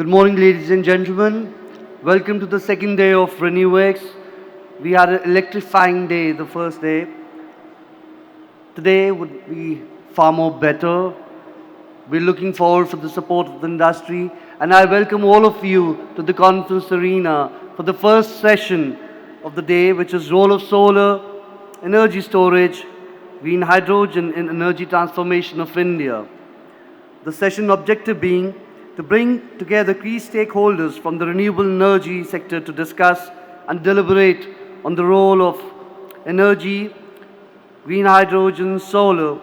Good morning, ladies and gentlemen. Welcome to the second day of RenewX. We had an electrifying day, the first day. Today would be far more better. We're looking forward for the support of the industry, and I welcome all of you to the conference arena for the first session of the day, which is role of solar, energy storage, green hydrogen in energy transformation of India. The session objective being to bring together key stakeholders from the renewable energy sector to discuss and deliberate on the role of energy, green hydrogen, solar,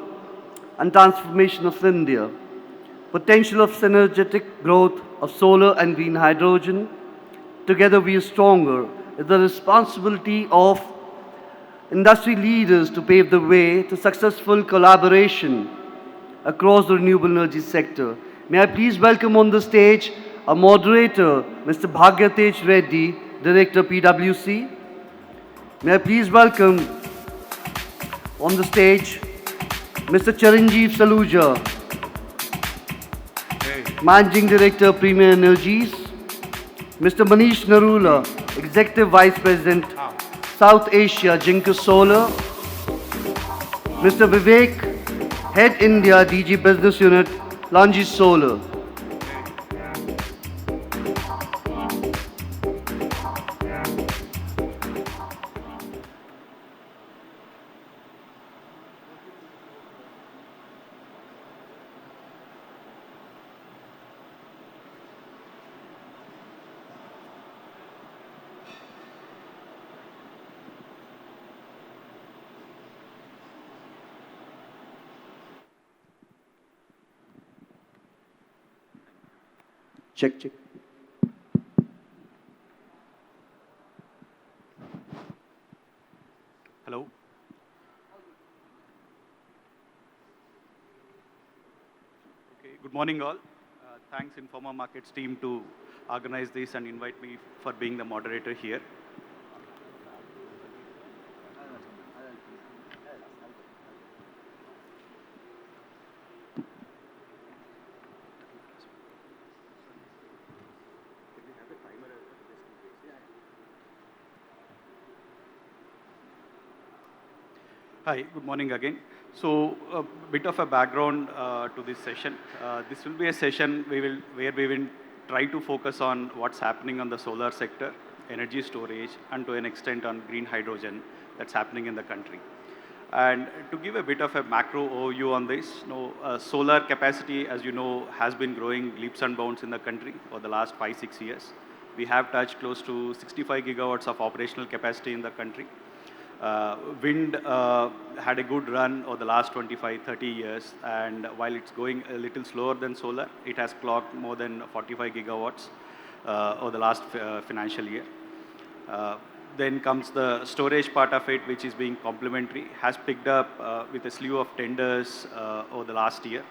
and transformation of India, potential of synergetic growth of solar and green hydrogen. Together we are stronger. It's the responsibility of industry leaders to pave the way to successful collaboration across the renewable energy sector. May I please welcome on the stage our moderator, Mr. Bhagyatej Reddy, Director PwC. May I please welcome on the stage Mr. Chiranjeev Saluja, Managing Director, Premier Energies. Mr. Manish Narula, Executive Vice President, South Asia, Jinko Solar. Mr. Vivek, Head India, DG Business Unit, Langi Solar. Check, check. Hello. Okay, good morning all. Thanks Informa Markets team to organize this and invite me for being the moderator here. Hi, good morning again. So, a bit of a background to this session. This will be a session where we will try to focus on what's happening on the solar sector, energy storage, and to an extent on green hydrogen that's happening in the country. And to give a bit of a macro overview on this, solar capacity, as you know, has been growing leaps and bounds in the country for the last 5-6 years. We have touched close to 65 gigawatts of operational capacity in the country. Wind had a good run over the last 25-30 years, and while it's going a little slower than solar, it has clocked more than 45 gigawatts over the last financial year. Then comes the storage part of it, which is being complementary, has picked up with a slew of tenders over the last year,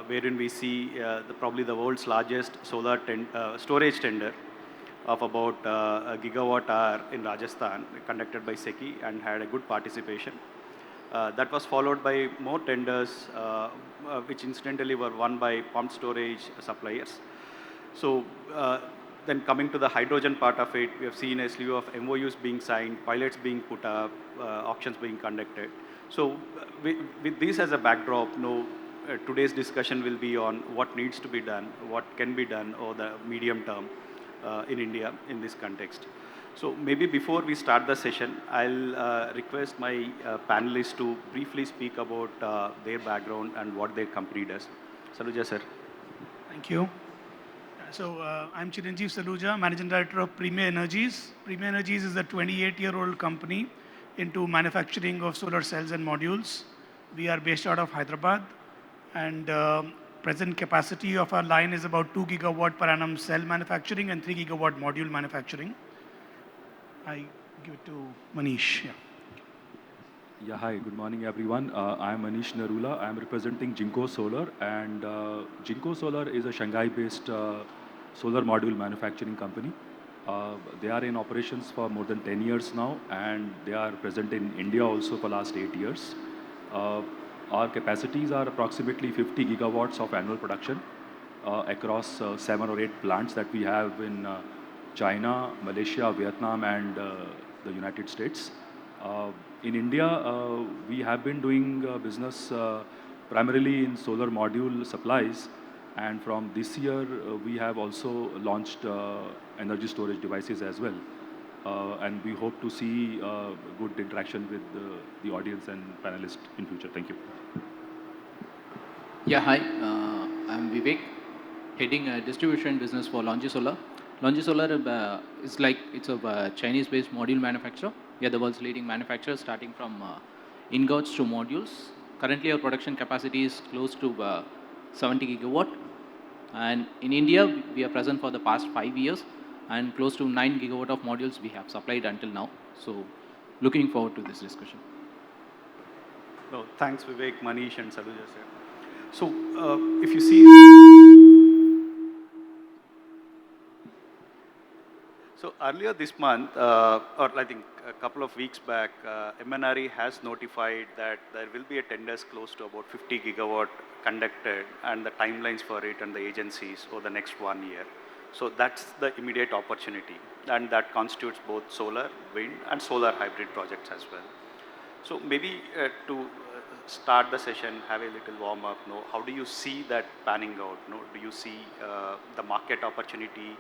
wherein we see probably the world's largest solar storage tender of about a gigawatt hour in Rajasthan, conducted by SECI, and had a good participation. That was followed by more tenders, which incidentally were won by pumped storage suppliers. So then coming to the hydrogen part of it, we have seen a slew of MOUs being signed, pilots being put up, auctions being conducted. So with this as a backdrop, today's discussion will be on what needs to be done, what can be done over the medium term in India in this context. So maybe before we start the session, I'll request my panelists to briefly speak about their background and what their company does. Saluja sir. Thank you. So I'm Chiranjeev Saluja, Managing Director of Premier Energies. Premier Energies is a 28-year-old company into manufacturing of solar cells and modules. We are based out of Hyderabad, and present capacity of our line is about 2 gigawatt per annum cell manufacturing and 3 gigawatt module manufacturing. I give it to Manish. Yeah, hi, good morning everyone. I'm Manish Narula. I'm representing Jinko Solar, and Jinko Solar is a Shanghai-based solar module manufacturing company. They are in operations for more than 10 years now, and they are present in India also for last 8 years. Our capacities are approximately 50 gigawatts of annual production, across 7 or 8 plants that we have in China, Malaysia, Vietnam, and the United States. In India, we have been doing business primarily in solar module supplies, and from this year, we have also launched energy storage devices as well. And we hope to see good interaction with the audience and panelists in future. Thank you. Yeah, hi. I'm Vivek, heading distribution business for Longi Solar. Longi Solar is like it's a Chinese-based module manufacturer. We are the world's leading manufacturer, starting from ingots to modules. Currently, our production capacity is close to 70 gigawatt. And in India, we are present for the past 5 years, and close to 9 gigawatt of modules we have supplied until now. So, looking forward to this discussion. No, thanks, Vivek, Manish, and Saluja, sir. So, if you see, so earlier this month, or I think a couple of weeks back, MNRE has notified that there will be a tenders close to about 50 gigawatt conducted, and the timelines for it and the agencies over the next 1 year. So that's the immediate opportunity, and that constitutes both solar, wind, and solar hybrid projects as well. So maybe to start the session, have a little warm up. No, how do you see that panning out? No, do you see the market opportunity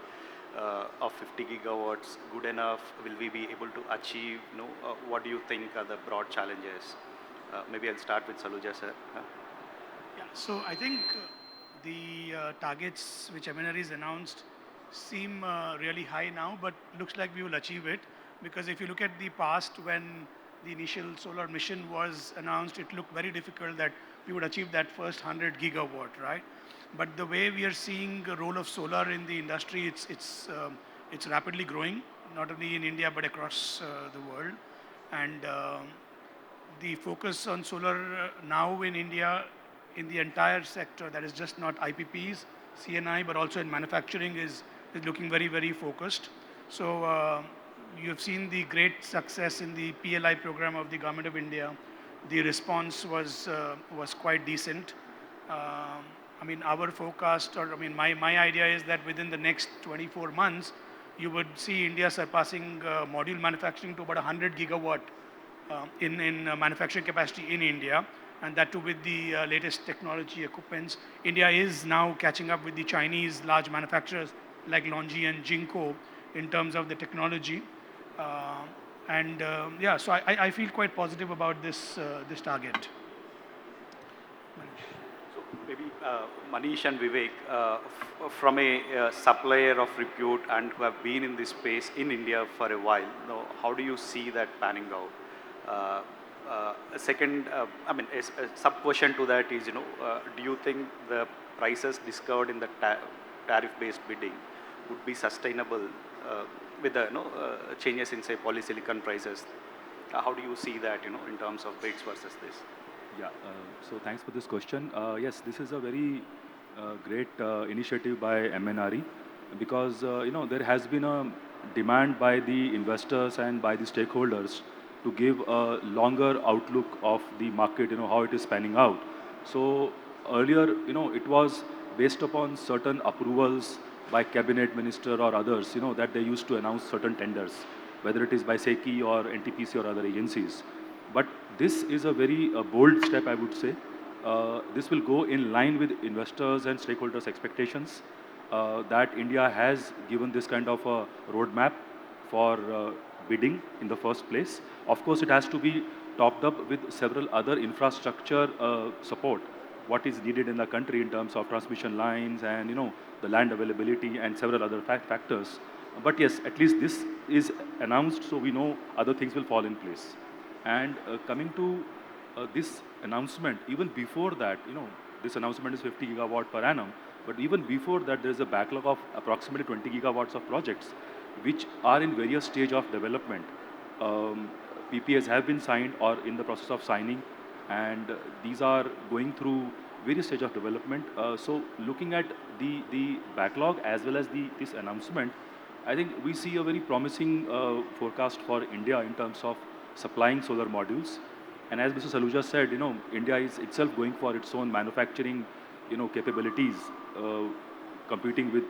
of 50 gigawatts good enough? Will we be able to achieve? No, what do you think are the broad challenges? Maybe I'll start with Saluja, sir. Yeah, so I think the targets which MNRE has announced seem really high now, but looks like we will achieve it, because if you look at the past, when the initial solar mission was announced, it looked very difficult that we would achieve that first 100 gigawatt, right? But the way we are seeing the role of solar in the industry, it's rapidly growing, not only in India but across the world. And the focus on solar now in India, in the entire sector, that is just not IPPs, CNI, but also in manufacturing, is looking very, very focused. So you have seen the great success in the PLI program of the Government of India. The response was quite decent. I mean, our forecast, or I mean, my idea is that within the next 24 months, you would see India surpassing module manufacturing to about 100 gigawatt in manufacturing capacity in India, and that too with the latest technology equipments. India is now catching up with the Chinese large manufacturers like Longi and Jinko in terms of the technology. Yeah, so I feel quite positive about this target. So maybe Manish and Vivek, from a supplier of repute and who have been in this space in India for a while, how do you see that panning out? A second, I mean, a sub-question to that is, do you think the prices discovered in the tariff-based bidding would be sustainable with the changes in, say, polysilicon prices? How do you see that, in terms of bids versus this? Yeah, so thanks for this question. Yes, this is a very great initiative by MNRE, because there has been a demand by the investors and by the stakeholders to give a longer outlook of the market, how it is panning out. So earlier, it was based upon certain approvals by cabinet minister or others, that they used to announce certain tenders, whether it is by SECI or NTPC or other agencies. But this is a very bold step, I would say. This will go in line with investors and stakeholders' expectations, that India has given this kind of a roadmap for bidding in the first place. Of course, it has to be topped up with several other infrastructure support, what is needed in the country in terms of transmission lines and, the land availability and several other factors. But yes, at least this is announced, so we know other things will fall in place. And coming to this announcement, even before that, this announcement is 50 gigawatt per annum, but even before that, there's a backlog of approximately 20 gigawatts of projects, which are in various stage of development. PPAs have been signed or in the process of signing, and these are going through various stage of development. So looking at the backlog as well as this announcement, I think we see a very promising forecast for India in terms of supplying solar modules. And as Mr. Saluja said, India is itself going for its own manufacturing, capabilities. competing with,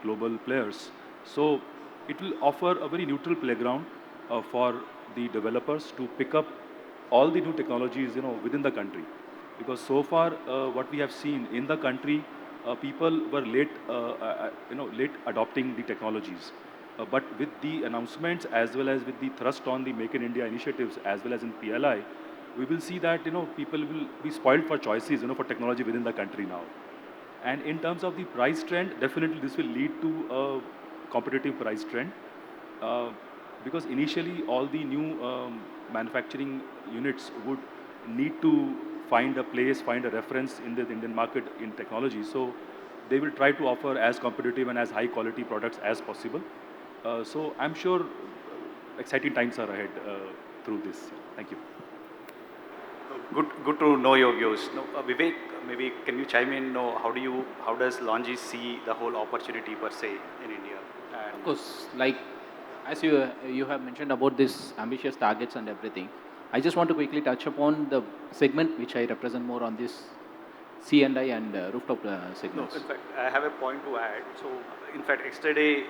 global players. So it will offer a very neutral playground for the developers to pick up all the new technologies, within the country. Because so far, what we have seen in the country, people were late adopting the technologies. But with the announcements as well as with the thrust on the Make in India initiatives as well as in PLI, we will see that people will be spoiled for choices for technology within the country now. And in terms of the price trend, definitely this will lead to a competitive price trend. Uh, because initially all the new manufacturing units would need to find a place, find a reference in the Indian market in technology. So they will try to offer as competitive and as high quality products as possible. So I'm sure exciting times are ahead through this. Thank you. Good to know your views. No, Vivek, maybe can you chime in? No, how does Longi see the whole opportunity per se in India? Of course, like as you have mentioned about this ambitious targets and everything, I just want to quickly touch upon the segment which I represent more on this C&I and rooftop No, segments. in fact, I have a point to add. So, in fact, yesterday,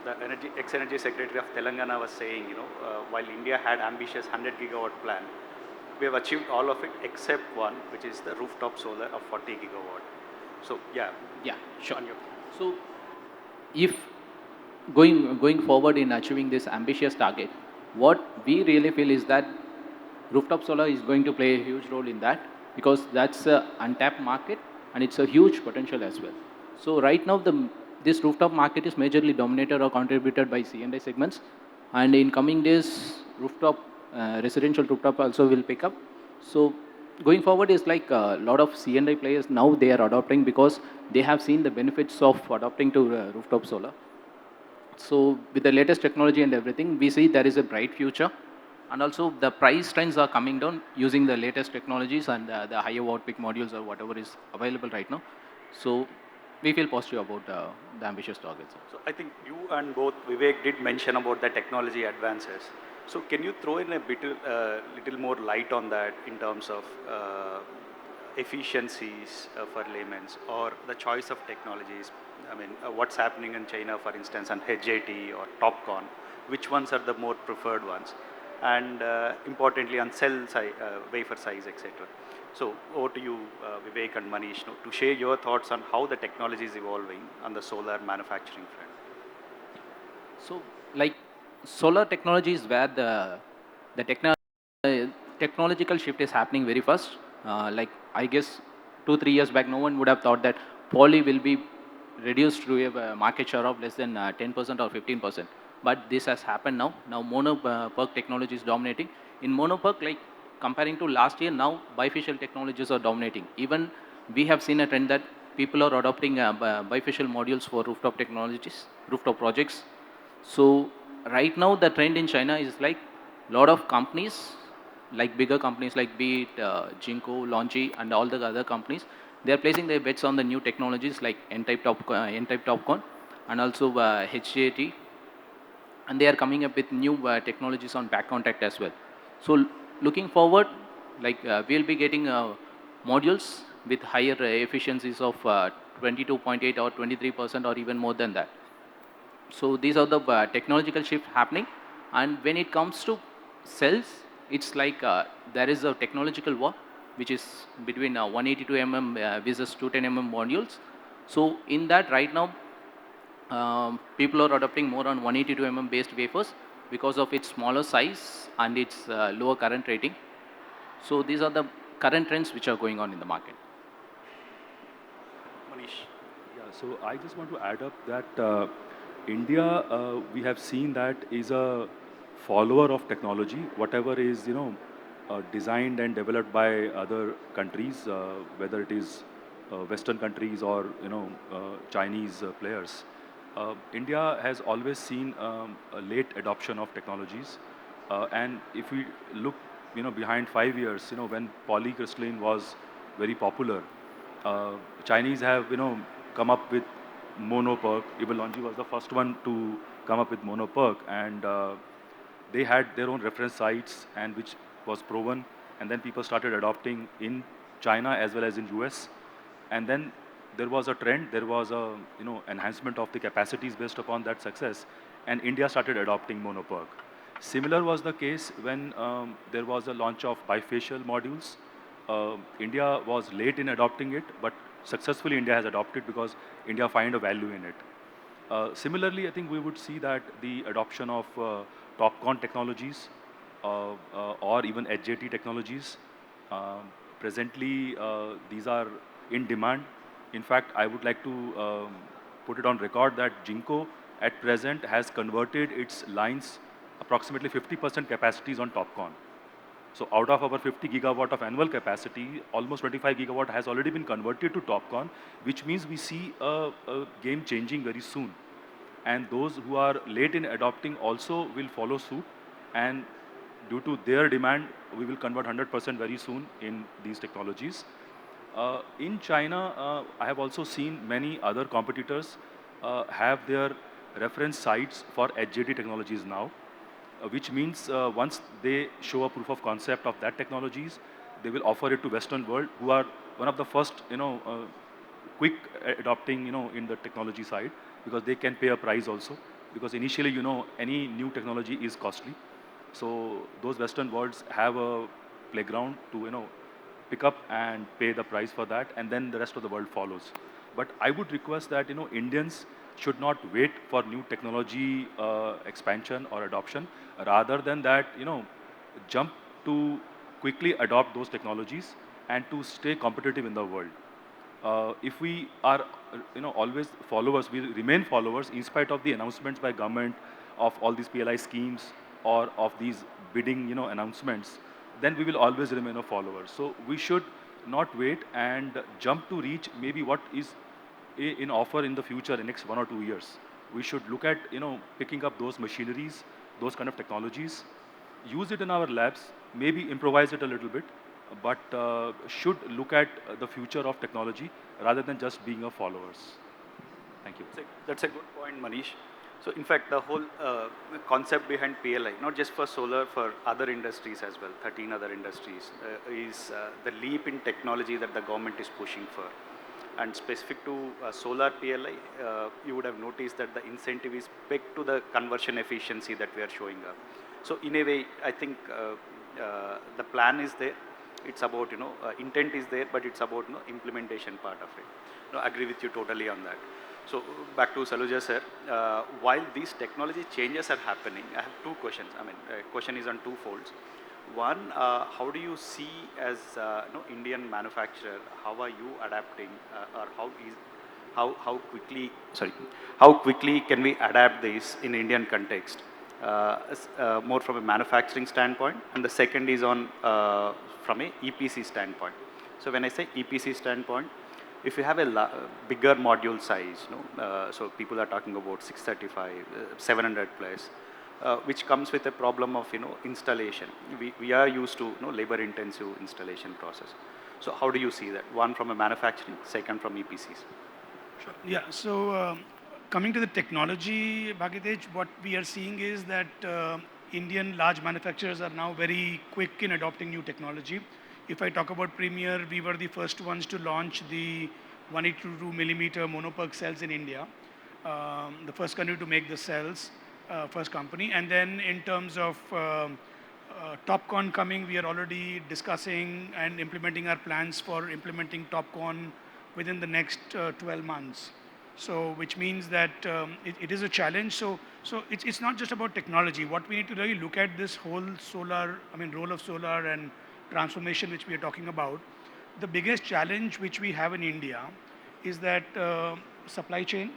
the ex-energy secretary of Telangana was saying, while India had ambitious 100 gigawatt plan, we have achieved all of it except one, which is the rooftop solar of 40 gigawatt. So, yeah. Yeah, sure. On your So if going forward in achieving this ambitious target, what we really feel is that rooftop solar is going to play a huge role in that because that's a untapped market and it's a huge potential as well. So right now this rooftop market is majorly dominated or contributed by C&I segments, and in coming days rooftop residential rooftop also will pick up. So going forward is like a lot of C&I players now they are adopting because they have seen the benefits of adopting to rooftop solar. So with the latest technology and everything, we see there is a bright future. And also the price trends are coming down using the latest technologies and the higher watt peak modules or whatever is available right now. So we feel positive about the ambitious targets. So I think you and both Vivek did mention about the technology advances. So can you throw in a bit, little more light on that in terms of efficiencies for laymen's or the choice of technologies? I mean, what's happening in China, for instance, on HJT or TopCon? Which ones are the more preferred ones? And importantly, on cell size, wafer size, etc. So over to you, Vivek and Manish, to share your thoughts on how the technology is evolving on the solar manufacturing front. So like solar technology is where the technological shift is happening very fast. Like I guess 2-3 years back, no one would have thought that poly will be reduced to a market share of less than 10% or 15%. But this has happened now. Now mono PERC technology is dominating. In mono PERC, like comparing to last year, now bifacial technologies are dominating. Even we have seen a trend that people are adopting bifacial modules for rooftop technologies, rooftop projects. So right now the trend in China is like a lot of companies, like bigger companies like be it Jinko, Longi, and all the other companies, they are placing their bets on the new technologies like N-type TopCon and also HJT, and they are coming up with new technologies on back contact as well. So looking forward, like we'll be getting modules with higher efficiencies of 22.8 or 23% or even more than that. So these are the technological shift happening. And when it comes to cells, it's like there is a technological war, which is between 182 mm versus 210 mm modules. So in that right now, people are adopting more on 182 mm based wafers because of its smaller size and its lower current rating. So these are the current trends which are going on in the market. Manish. Yeah, so I just want to add up that India, we have seen that is a follower of technology. Whatever is, designed and developed by other countries, whether it is Western countries or, Chinese players. India has always seen a late adoption of technologies. And if we look, behind 5 years, when polycrystalline was very popular, Chinese have, come up with mono PERC. Even Longi was the first one to come up with mono PERC, and they had their own reference sites, and which was proven. And then people started adopting in China as well as in US. And then there was a trend, there was a enhancement of the capacities based upon that success, and India started adopting mono-PERC. Similar was the case when there was a launch of bifacial modules. India was late in adopting it, but successfully India has adopted because India find a value in it. Similarly, I think we would see that the adoption of TOPCon technologies or even HJT technologies, presently these are in demand. In fact, I would like to put it on record that Jinko at present has converted its lines approximately 50% capacities on TOPCon. So out of our 50 gigawatt of annual capacity, almost 25 gigawatt has already been converted to TOPCon, which means we see a game changing very soon. And those who are late in adopting also will follow suit. And due to their demand, we will convert 100% very soon in these technologies. In China, I have also seen many other competitors have their reference sites for HJT technologies now, which means once they show a proof of concept of that technologies, they will offer it to Western world, who are one of the first, quick adopting, in the technology side, because they can pay a price also. Because initially, any new technology is costly. So those Western worlds have a playground to, pick up and pay the price for that, and then the rest of the world follows. But I would request that, Indians should not wait for new technology expansion or adoption. Rather than that, jump to quickly adopt those technologies and to stay competitive in the world. If we are, always followers, we remain followers in spite of the announcements by government of all these PLI schemes or of these bidding, announcements, then we will always remain a follower. So we should not wait and jump to reach maybe what is in offer in the future in next 1 or 2 years. We should look at, picking up those machineries, those kind of technologies, use it in our labs, maybe improvise it a little bit, but should look at the future of technology rather than just being a followers. Thank you. That's a good point, Manish. So in fact, the whole concept behind PLI, not just for solar, for other industries as well, 13 other industries, is the leap in technology that the government is pushing for. And specific to solar PLI, you would have noticed that the incentive is pegged to the conversion efficiency that we are showing up. So in a way, I think the plan is there. It's about, intent is there, but it's about, implementation part of it. Agree with you totally on that. So back to Saluja sir, while these technology changes are happening, I have two questions. I mean, question is on two folds. One, how do you see as Indian manufacturer, how are you adapting or how quickly can we adapt this in Indian context? More from a manufacturing standpoint, and the second is on from a EPC standpoint. So when I say EPC standpoint, if you have a bigger module size, so people are talking about 635, 700 plus, which comes with a problem of installation. We are used to labor-intensive installation process. So how do you see that? One from a manufacturing, second from EPCs. Sure. Yeah. So coming to the technology, Bhagitej, what we are seeing is that Indian large manufacturers are now very quick in adopting new technology. If I talk about Premier, we were the first ones to launch the 182 millimeter mono-PERC cells in India. The first country to make the cells, first company. And then in terms of TOPCon coming, we are already discussing and implementing our plans for implementing TOPCon within the next 12 months. So which means that it is a challenge. So it's not just about technology. What we need to really look at this whole solar, role of solar and transformation which we are talking about. The biggest challenge which we have in India is that supply chain,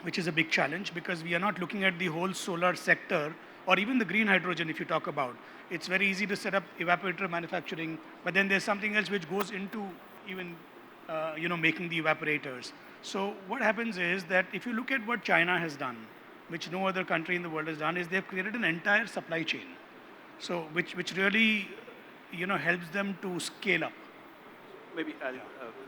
which is a big challenge because we are not looking at the whole solar sector or even the green hydrogen if you talk about. It's very easy to set up evaporator manufacturing, but then there's something else which goes into even making the evaporators. So what happens is that if you look at what China has done, which no other country in the world has done, is they've created an entire supply chain. So which really helps them to scale up. Maybe a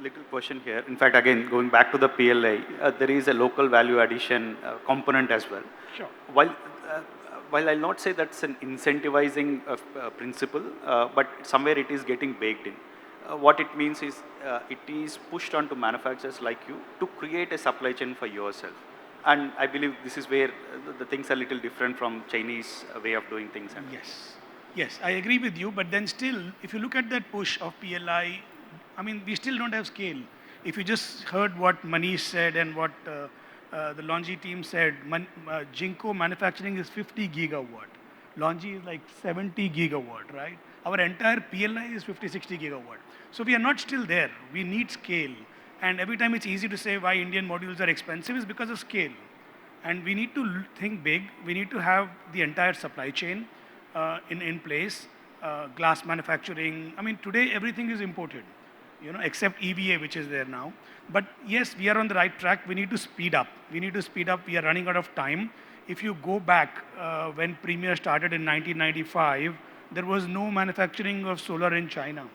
little question here. In fact, again, going back to the PLI, there is a local value addition component as well. Sure. While I'll not say that's an incentivizing principle, but somewhere it is getting baked in. what it means is it is pushed onto manufacturers like you to create a supply chain for yourself. And I believe this is where the things are a little different from Chinese way of doing things. Yes. Yes, I agree with you, but then still, if you look at that push of PLI, I mean, we still don't have scale. If you just heard what Manish said and what the Longi team said, Jinko manufacturing is 50 gigawatt. Longi is like 70 gigawatt, right? Our entire PLI is 50, 60 gigawatt. So we are not still there. We need scale. And every time it's easy to say why Indian modules are expensive is because of scale. And we need to think big. We need to have the entire supply chain in place, glass manufacturing. I mean, today everything is imported, except EVA, which is there now. But yes, we are on the right track. We need to speed up. We need to speed up. We are running out of time. If you go back when Premier started in 1995, there was no manufacturing of solar in China.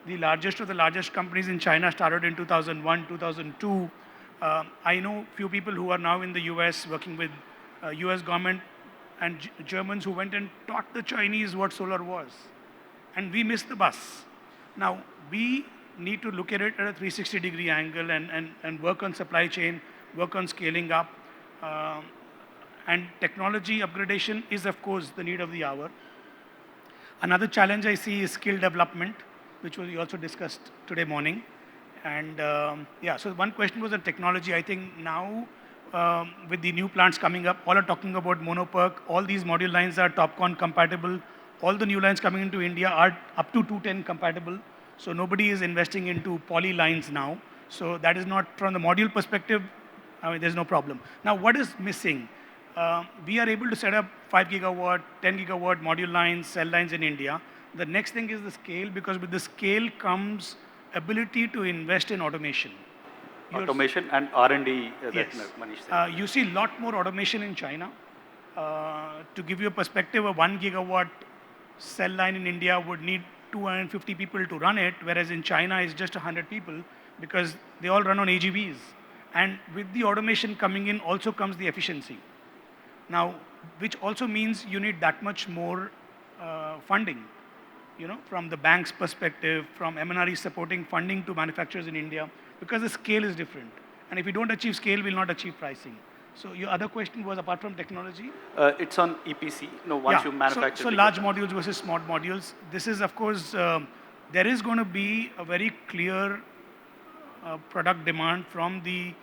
The largest of the largest companies in China started in 2001, 2002. I know few people who are now in the US working with US government and Germans who went and taught the Chinese what solar was. And we missed the bus. Now, we need to look at it at a 360-degree angle and work on supply chain, work on scaling up. And technology upgradation is, of course, the need of the hour. Another challenge I see is skill development, which we also discussed today morning. And yeah, so one question was on technology. I think now with the new plants coming up, all are talking about monoperk. All these module lines are TOPCon compatible. All the new lines coming into India are up to 210 compatible. So nobody is investing into poly lines now. So that is not, from the module perspective, I mean, there's no problem. Now, what is missing? We are able to set up 5 gigawatt, 10 gigawatt module lines, cell lines in India. The next thing is the scale, because with the scale comes ability to invest in automation. Automation and R&D that Yes. Manish said. You see a lot more automation in China. To give you a perspective, a 1 gigawatt cell line in India would need 250 people to run it, whereas in China it's just 100 people because they all run on AGVs. And with the automation coming in also comes the efficiency. Now, which also means you need that much more funding, from the bank's perspective, from MNRE supporting funding to manufacturers in India, because the scale is different. And if we don't achieve scale, we'll not achieve pricing. So your other question was, apart from technology? It's on EPC. No, once you manufacture. So large modules versus small modules. This is, of course, there is going to be a very clear product demand from the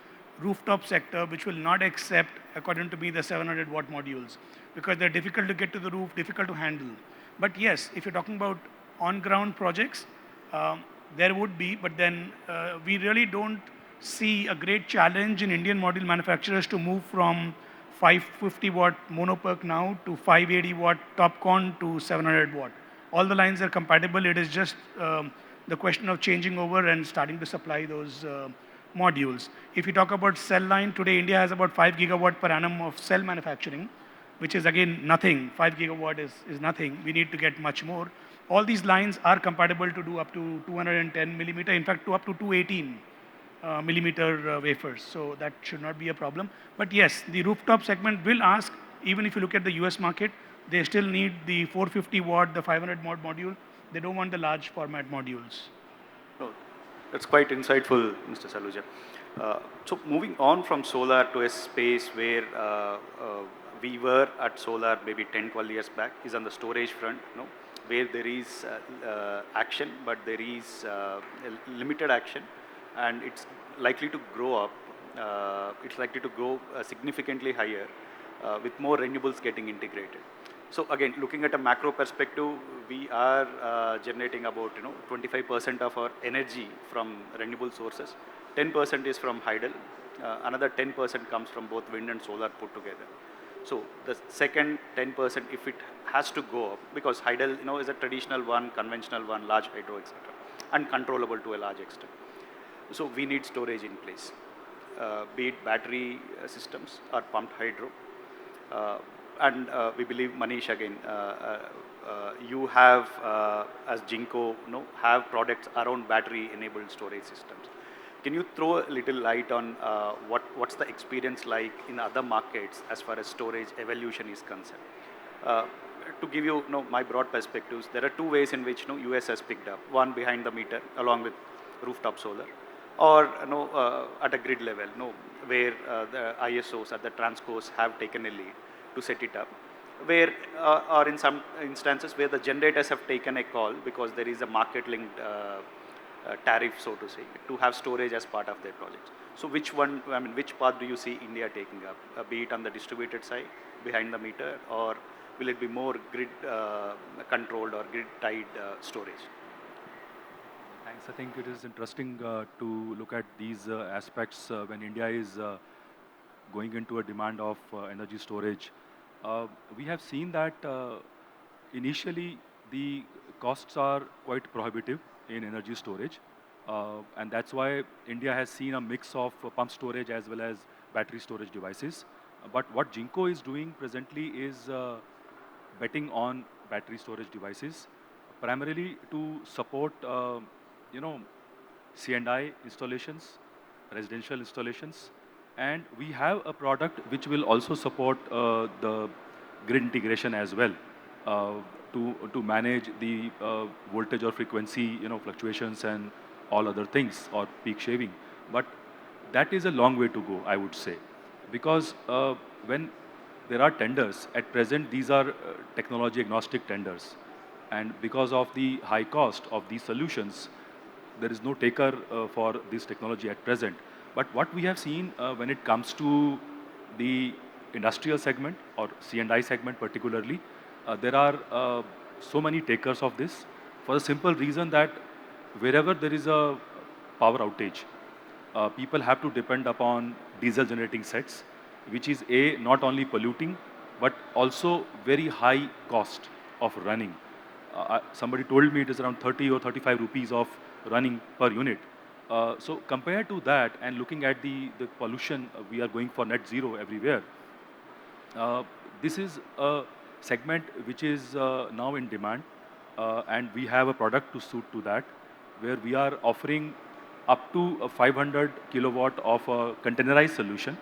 rooftop sector, which will not accept, according to me, the 700 watt modules, because they're difficult to get to the roof, difficult to handle. But yes, if you're talking about on-ground projects, there would be, but then we really don't see a great challenge in Indian module manufacturers to move from 550 watt monoperk now to 580 watt TOPCon to 700 watt. All the lines are compatible. It is just the question of changing over and starting to supply those modules. If you talk about cell line, today India has about 5 gigawatt per annum of cell manufacturing, which is again nothing. 5 gigawatt is nothing. We need to get much more. All these lines are compatible to do up to 210 millimeter, in fact, to up to 218 millimeter wafers. So that should not be a problem. But yes, the rooftop segment will ask, even if you look at the US market, they still need the 450 watt, the 500 watt module. They don't want the large format modules. Oh, that's quite insightful, Mr. Saluja. So moving on from solar to a space where we were at solar maybe 10, 12 years back is on the storage front, where there is action, but there is limited action, and it's likely to grow up. It's likely to grow significantly higher with more renewables getting integrated. So again, looking at a macro perspective, we are generating about 25% of our energy from renewable sources. 10% is from hydel. Another 10% comes from both wind and solar put together. So the second 10%, if it has to go up, because hydel is a traditional one, conventional one, large hydro, etc., and controllable to a large extent. So we need storage in place, be it battery systems or pumped hydro. And we believe, Manish, again, you have, as Jinko, have products around battery-enabled storage systems. Can you throw a little light on what's the experience like in other markets as far as storage evolution is concerned? to give you, my broad perspectives, there are two ways in which US has picked up. One behind the meter, along with rooftop solar, or at a grid level, where the ISOs at the transcos have taken a lead to set it up, where or in some instances where the generators have taken a call because there is a market-linked tariff, so to say, to have storage as part of their projects. So which one, which path do you see India taking up, be it on the distributed side, behind the meter, or will it be more grid controlled or grid tied storage? Thanks. I think it is interesting to look at these aspects when India is going into a demand of energy storage. We have seen that initially the costs are quite prohibitive in energy storage. And that's why India has seen a mix of pump storage as well as battery storage devices. But what Jinko is doing presently is betting on battery storage devices, primarily to support, C&I installations, residential installations, and we have a product which will also support the grid integration as well, to manage the voltage or frequency, fluctuations and all other things, or peak shaving. But that is a long way to go, I would say, because when there are tenders at present, these are technology agnostic tenders, and because of the high cost of these solutions, there is no taker for this technology at present. But what we have seen when it comes to the industrial segment or C&I segment particularly, there are so many takers of this, for the simple reason that wherever there is a power outage, people have to depend upon diesel generating sets, which is not only polluting, but also very high cost of running. Somebody told me it is around 30 or 35 rupees of running per unit. So compared to that, and looking at the pollution, we are going for net zero everywhere. This is a segment which is now in demand, and we have a product to suit to that, where we are offering up to a 500 kilowatt of a containerized solution,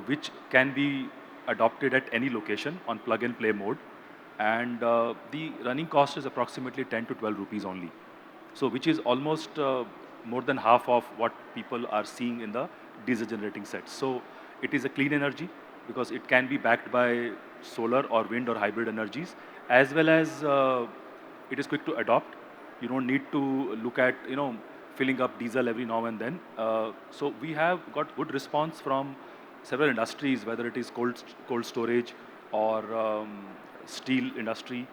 which can be adopted at any location on plug and play mode. And the running cost is approximately 10 to 12 rupees only. So which is almost more than half of what people are seeing in the diesel generating sets. So it is a clean energy because it can be backed by solar or wind or hybrid energies, as well as it is quick to adopt. You don't need to look at, filling up diesel every now and then. So we have got good response from several industries, whether it is cold storage or steel industry,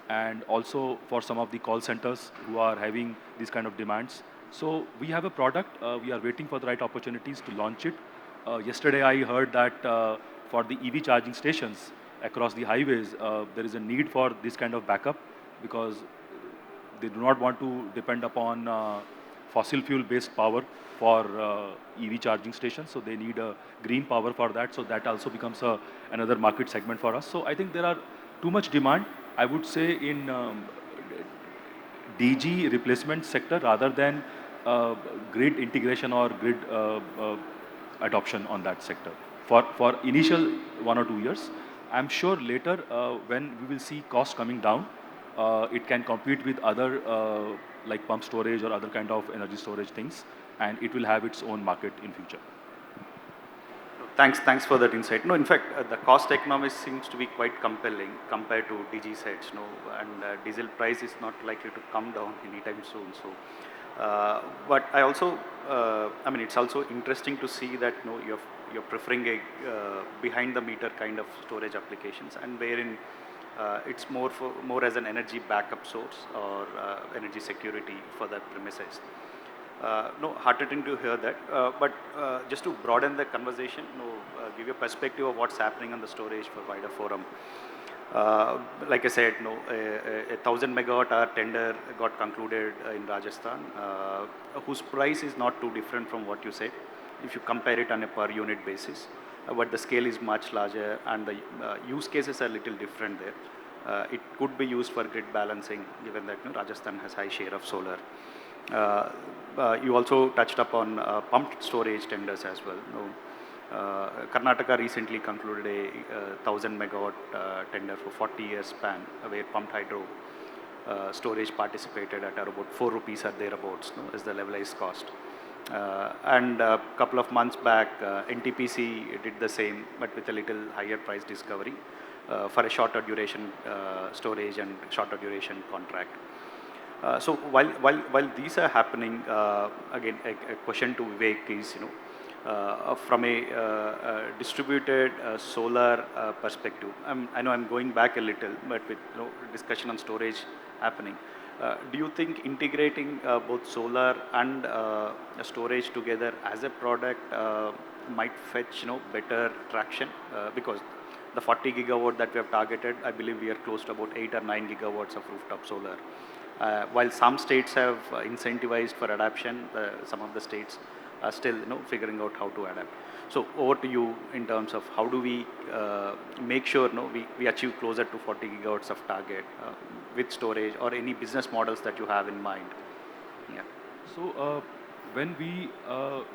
and also for some of the call centers who are having these kind of demands. So we have a product, we are waiting for the right opportunities to launch it. Yesterday I heard that for the EV charging stations across the highways, there is a need for this kind of backup, because they do not want to depend upon fossil fuel based power for EV charging stations. So they need a green power for that. So that also becomes another market segment for us. So I think there are too much demand, I would say, in DG replacement sector rather than grid integration or grid adoption on that sector. For initial 1 or 2 years, I'm sure later when we will see costs coming down, it can compete with other like pump storage or other kind of energy storage things, and it will have its own market in future. Thanks for that insight. No, in fact, the cost economics seems to be quite compelling compared to DG sets, and diesel price is not likely to come down anytime soon. So, but I also, it's also interesting to see that you're preferring a behind the meter kind of storage applications, and wherein it's more as an energy backup source or energy security for that premises. No, heartening to hear that. But just to broaden the conversation, give you a perspective of what's happening on the storage for wider forum. Like I said, a 1,000 megawatt hour tender got concluded in Rajasthan, whose price is not too different from what you said, if you compare it on a per unit basis. But the scale is much larger, and the use cases are a little different there. It could be used for grid balancing, given that Rajasthan has high share of solar. You also touched upon pumped storage tenders as well. Karnataka recently concluded a 1,000 megawatt tender for 40 years span, where pumped hydro storage participated at about 4 rupees or thereabouts, no, as the levelized cost. And a couple of months back, NTPC did the same, but with a little higher price discovery for a shorter duration storage and shorter duration contract. So while these are happening, again, a question to Vivek is, from a distributed solar perspective, I know I'm going back a little, but with discussion on storage happening, do you think integrating both solar and storage together as a product might fetch better traction? Because the 40 gigawatt that we have targeted, I believe we are close to about 8 or 9 gigawatts of rooftop solar. While some states have incentivized for adoption, some of the states are still figuring out how to adapt. So over to you in terms of how do we make sure we achieve closer to 40 gigawatts of target with storage, or any business models that you have in mind? Yeah. So when we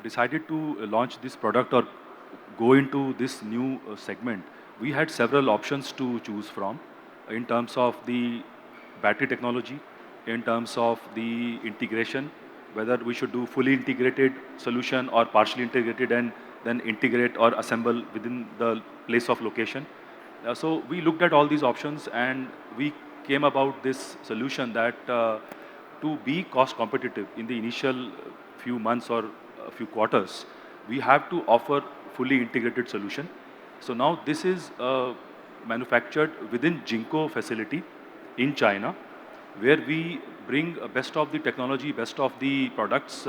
decided to launch this product or go into this new segment, we had several options to choose from in terms of the battery technology, in terms of the integration, whether we should do fully integrated solution or partially integrated and then integrate or assemble within the place of location. So we looked at all these options and we came about this solution that to be cost competitive in the initial few months or a few quarters, we have to offer fully integrated solution. So now this is manufactured within Jinko facility in China, where we bring best of the technology, best of the products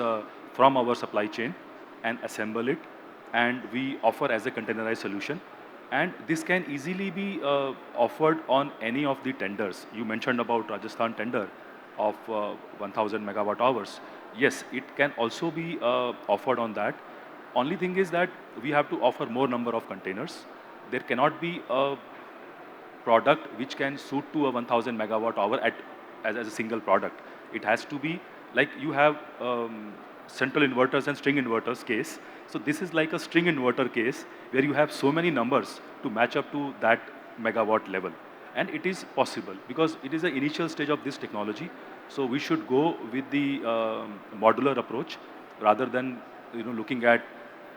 from our supply chain and assemble it, and we offer as a containerized solution. And this can easily be offered on any of the tenders. You mentioned about Rajasthan tender of 1000 megawatt hours. Yes, it can also be offered on that. Only thing is that we have to offer more number of containers. There cannot be a product which can suit to a 1000 megawatt hour as a single product. It has to be like you have central inverters and string inverters case. So this is like a string inverter case where you have so many numbers to match up to that megawatt level. And it is possible because it is the initial stage of this technology. So we should go with the modular approach rather than looking at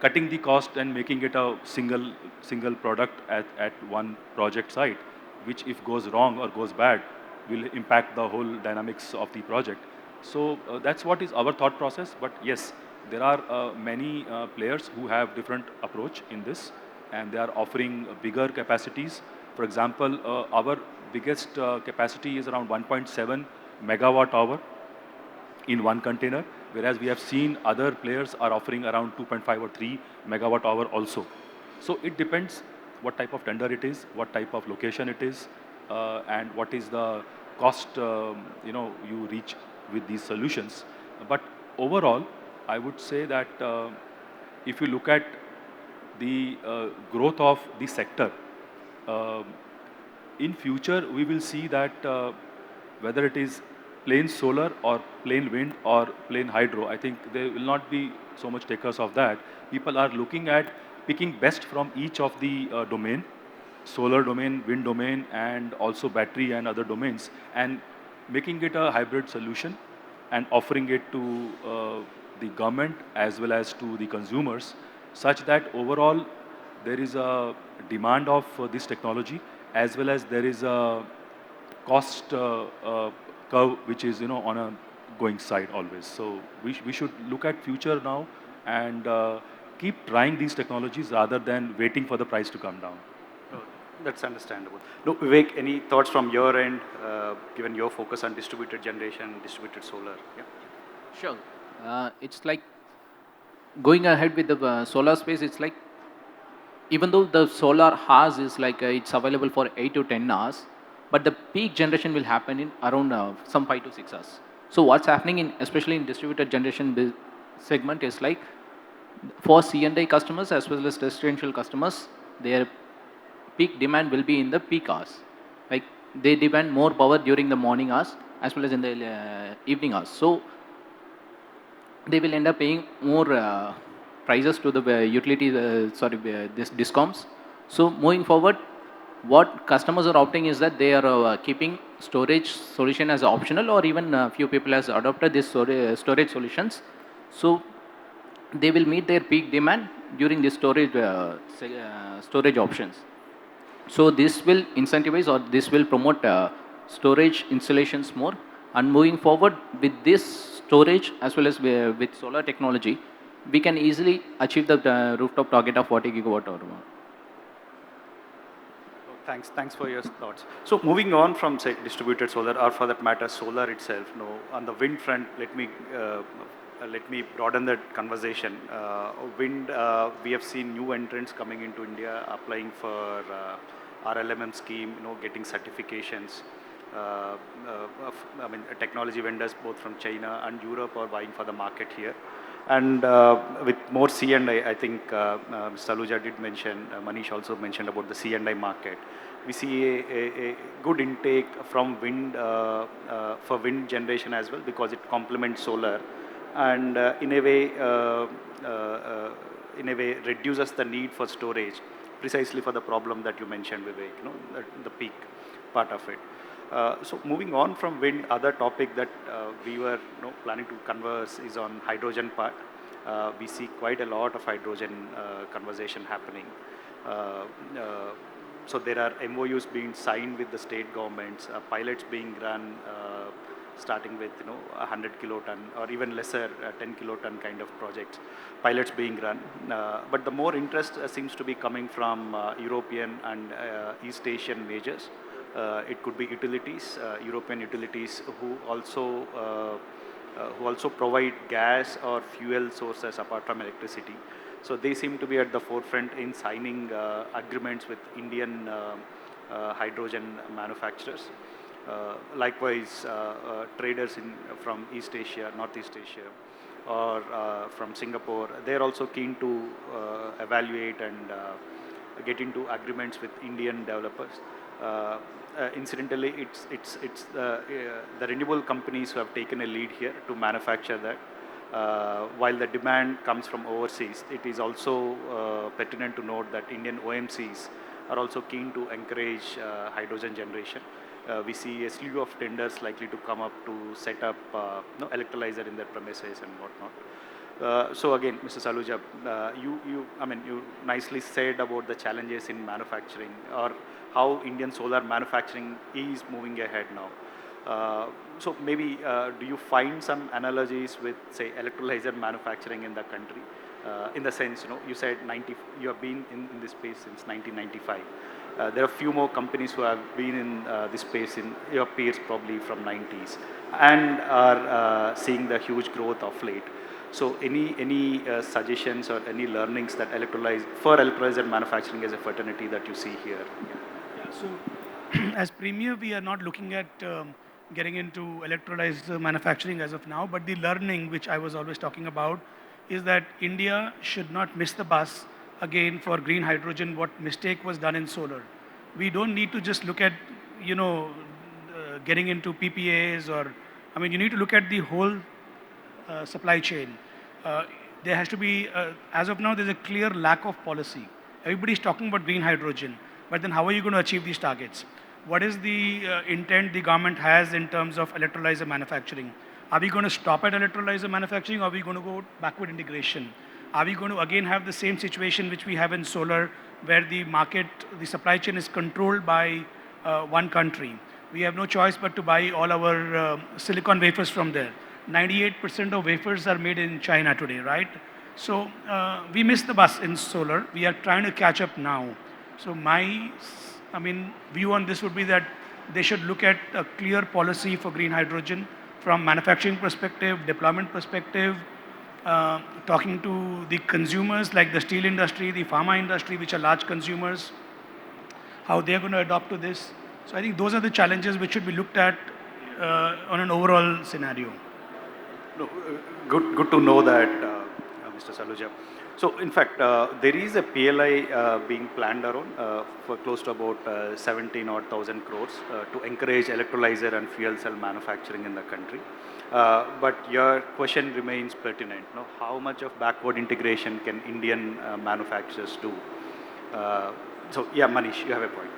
cutting the cost and making it a single product at one project site, which if goes wrong or goes bad, will impact the whole dynamics of the project. So that's what is our thought process. But yes, there are many players who have different approach in this, and they are offering bigger capacities. For example, our biggest capacity is around 1.7 megawatt hour in one container, whereas we have seen other players are offering around 2.5 or 3 megawatt hour also. So it depends what type of tender it is, what type of location it is, and what is the cost you reach with these solutions. But overall, I would say that if you look at the growth of the sector, in future we will see that whether it is plain solar or plain wind or plain hydro, I think there will not be so much takers of that. People are looking at picking best from each of the domain, solar domain, wind domain, and also battery and other domains, and making it a hybrid solution and offering it to the government as well as to the consumers, such that overall there is a demand of this technology as well as there is a cost curve which is on a going side always. So we should look at future now and keep trying these technologies rather than waiting for the price to come down. That's understandable. Look, Vivek, any thoughts from your end, given your focus on distributed generation, distributed solar? Yeah. Sure. It's like going ahead with the solar space. It's like even though the solar hours is like it's available for 8 to 10 hours, but the peak generation will happen in around some 5 to 6 hours. So what's happening in especially in distributed generation segment is like for C&I customers as well as residential customers, their peak demand will be in the peak hours. Like they demand more power during the morning hours as well as in the evening hours. So they will end up paying more prices to the this discoms. So moving forward, what customers are opting is that they are keeping storage solution as optional, or even few people has adopted this storage solutions. So they will meet their peak demand during the storage options. So this will incentivize, or this will promote storage installations more. And moving forward with this storage as well as with solar technology, we can easily achieve the rooftop target of 40 gigawatt hour. Thanks for your thoughts. So moving on from, say, distributed solar, or for that matter, solar itself, on the wind front, let me broaden that conversation. Wind, we have seen new entrants coming into India, applying for RLMM scheme, getting certifications. Technology vendors both from China and Europe are vying for the market here. And with more C&I, I think Mr. Aluja did mention, Manish also mentioned about the C&I market. We see a good intake from wind, for wind generation as well, because it complements solar, and in a way reduces the need for storage, precisely for the problem that you mentioned, Vivek, the peak part of it. So moving on from wind, other topic that we were planning to converse is on hydrogen part. We see quite a lot of hydrogen conversation happening. So there are MOUs being signed with the state governments, pilots being run, starting with 100 kiloton or even lesser 10 kiloton kind of projects, pilots being run. But the more interest seems to be coming from European and East Asian majors. It could be utilities, European utilities who also provide gas or fuel sources apart from electricity. So they seem to be at the forefront in signing agreements with Indian hydrogen manufacturers. Likewise, traders from East Asia, Northeast Asia, or from Singapore, they're also keen to evaluate and get into agreements with Indian developers. Incidentally, it's the renewable companies who have taken a lead here to manufacture that. While the demand comes from overseas, it is also pertinent to note that Indian OMCs are also keen to encourage hydrogen generation. We see a slew of tenders likely to come up to set up electrolyzer in their premises and whatnot. So again, Mr. Saluja, you nicely said about the challenges in manufacturing, or how Indian solar manufacturing is moving ahead now. So maybe do you find some analogies with, say, electrolyzer manufacturing in the country? In the sense, you said you have been in this space since 1995. There are a few more companies who have been in this space, in your peers probably from 90s, and are seeing the huge growth of late. So any suggestions or any learnings that electrolyzer manufacturing as a fraternity that you see here? Yeah, so as Premier, we are not looking at getting into electrolyzer manufacturing as of now, but the learning which I was always talking about is that India should not miss the bus again for green hydrogen, what mistake was done in solar. We don't need to just look at, getting into PPAs, or, you need to look at the whole supply chain. There has to be, as of now, there's a clear lack of policy. Everybody's talking about green hydrogen, but then how are you going to achieve these targets? What is the intent the government has in terms of electrolyzer manufacturing? Are we going to stop at electrolyzer manufacturing, or are we going to go backward integration? Are we going to again have the same situation which we have in solar, where the market, the supply chain is controlled by one country? We have no choice but to buy all our silicon wafers from there. 98% of wafers are made in China today, right? So we missed the bus in solar. We are trying to catch up now. So my view on this would be that they should look at a clear policy for green hydrogen from manufacturing perspective, deployment perspective, talking to the consumers like the steel industry, the pharma industry, which are large consumers, how they're going to adopt to this. So I think those are the challenges which should be looked at on an overall scenario. No, good to know that, Mr. Saluja. So in fact, there is a PLI being planned around for close to about 17,000 crores to encourage electrolyzer and fuel cell manufacturing in the country. But your question remains pertinent. No? How much of backward integration can Indian manufacturers do? So yeah, Manish, you have a point.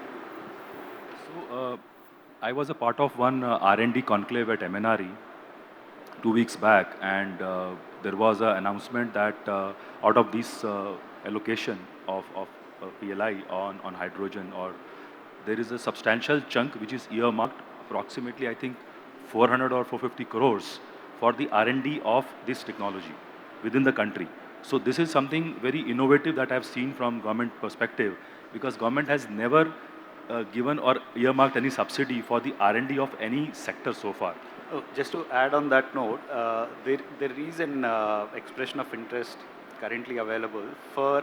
So, I was a part of one R&D conclave at MNRE 2 weeks back, and there was an announcement that out of this allocation of PLI on hydrogen, or there is a substantial chunk which is earmarked, approximately I think 400 or 450 crores for the R&D of this technology within the country. So this is something very innovative that I've seen from government perspective, because government has never given or earmarked any subsidy for the R&D of any sector so far. Oh, just to add on that note, there is an expression of interest currently available for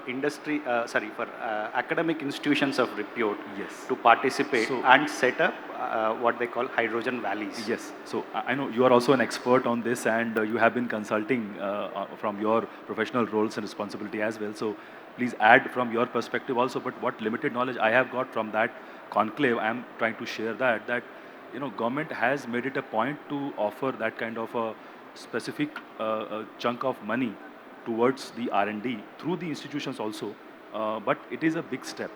for academic institutions of repute Yes. to participate So- and set up what they call hydrogen valleys. Yes. So I know you are also an expert on this, and you have been consulting from your professional roles and responsibility as well. So please add from your perspective also. But what limited knowledge I have got from that conclave, I am trying to share that government has made it a point to offer that kind of a specific chunk of money towards the R&D through the institutions also. But it is a big step.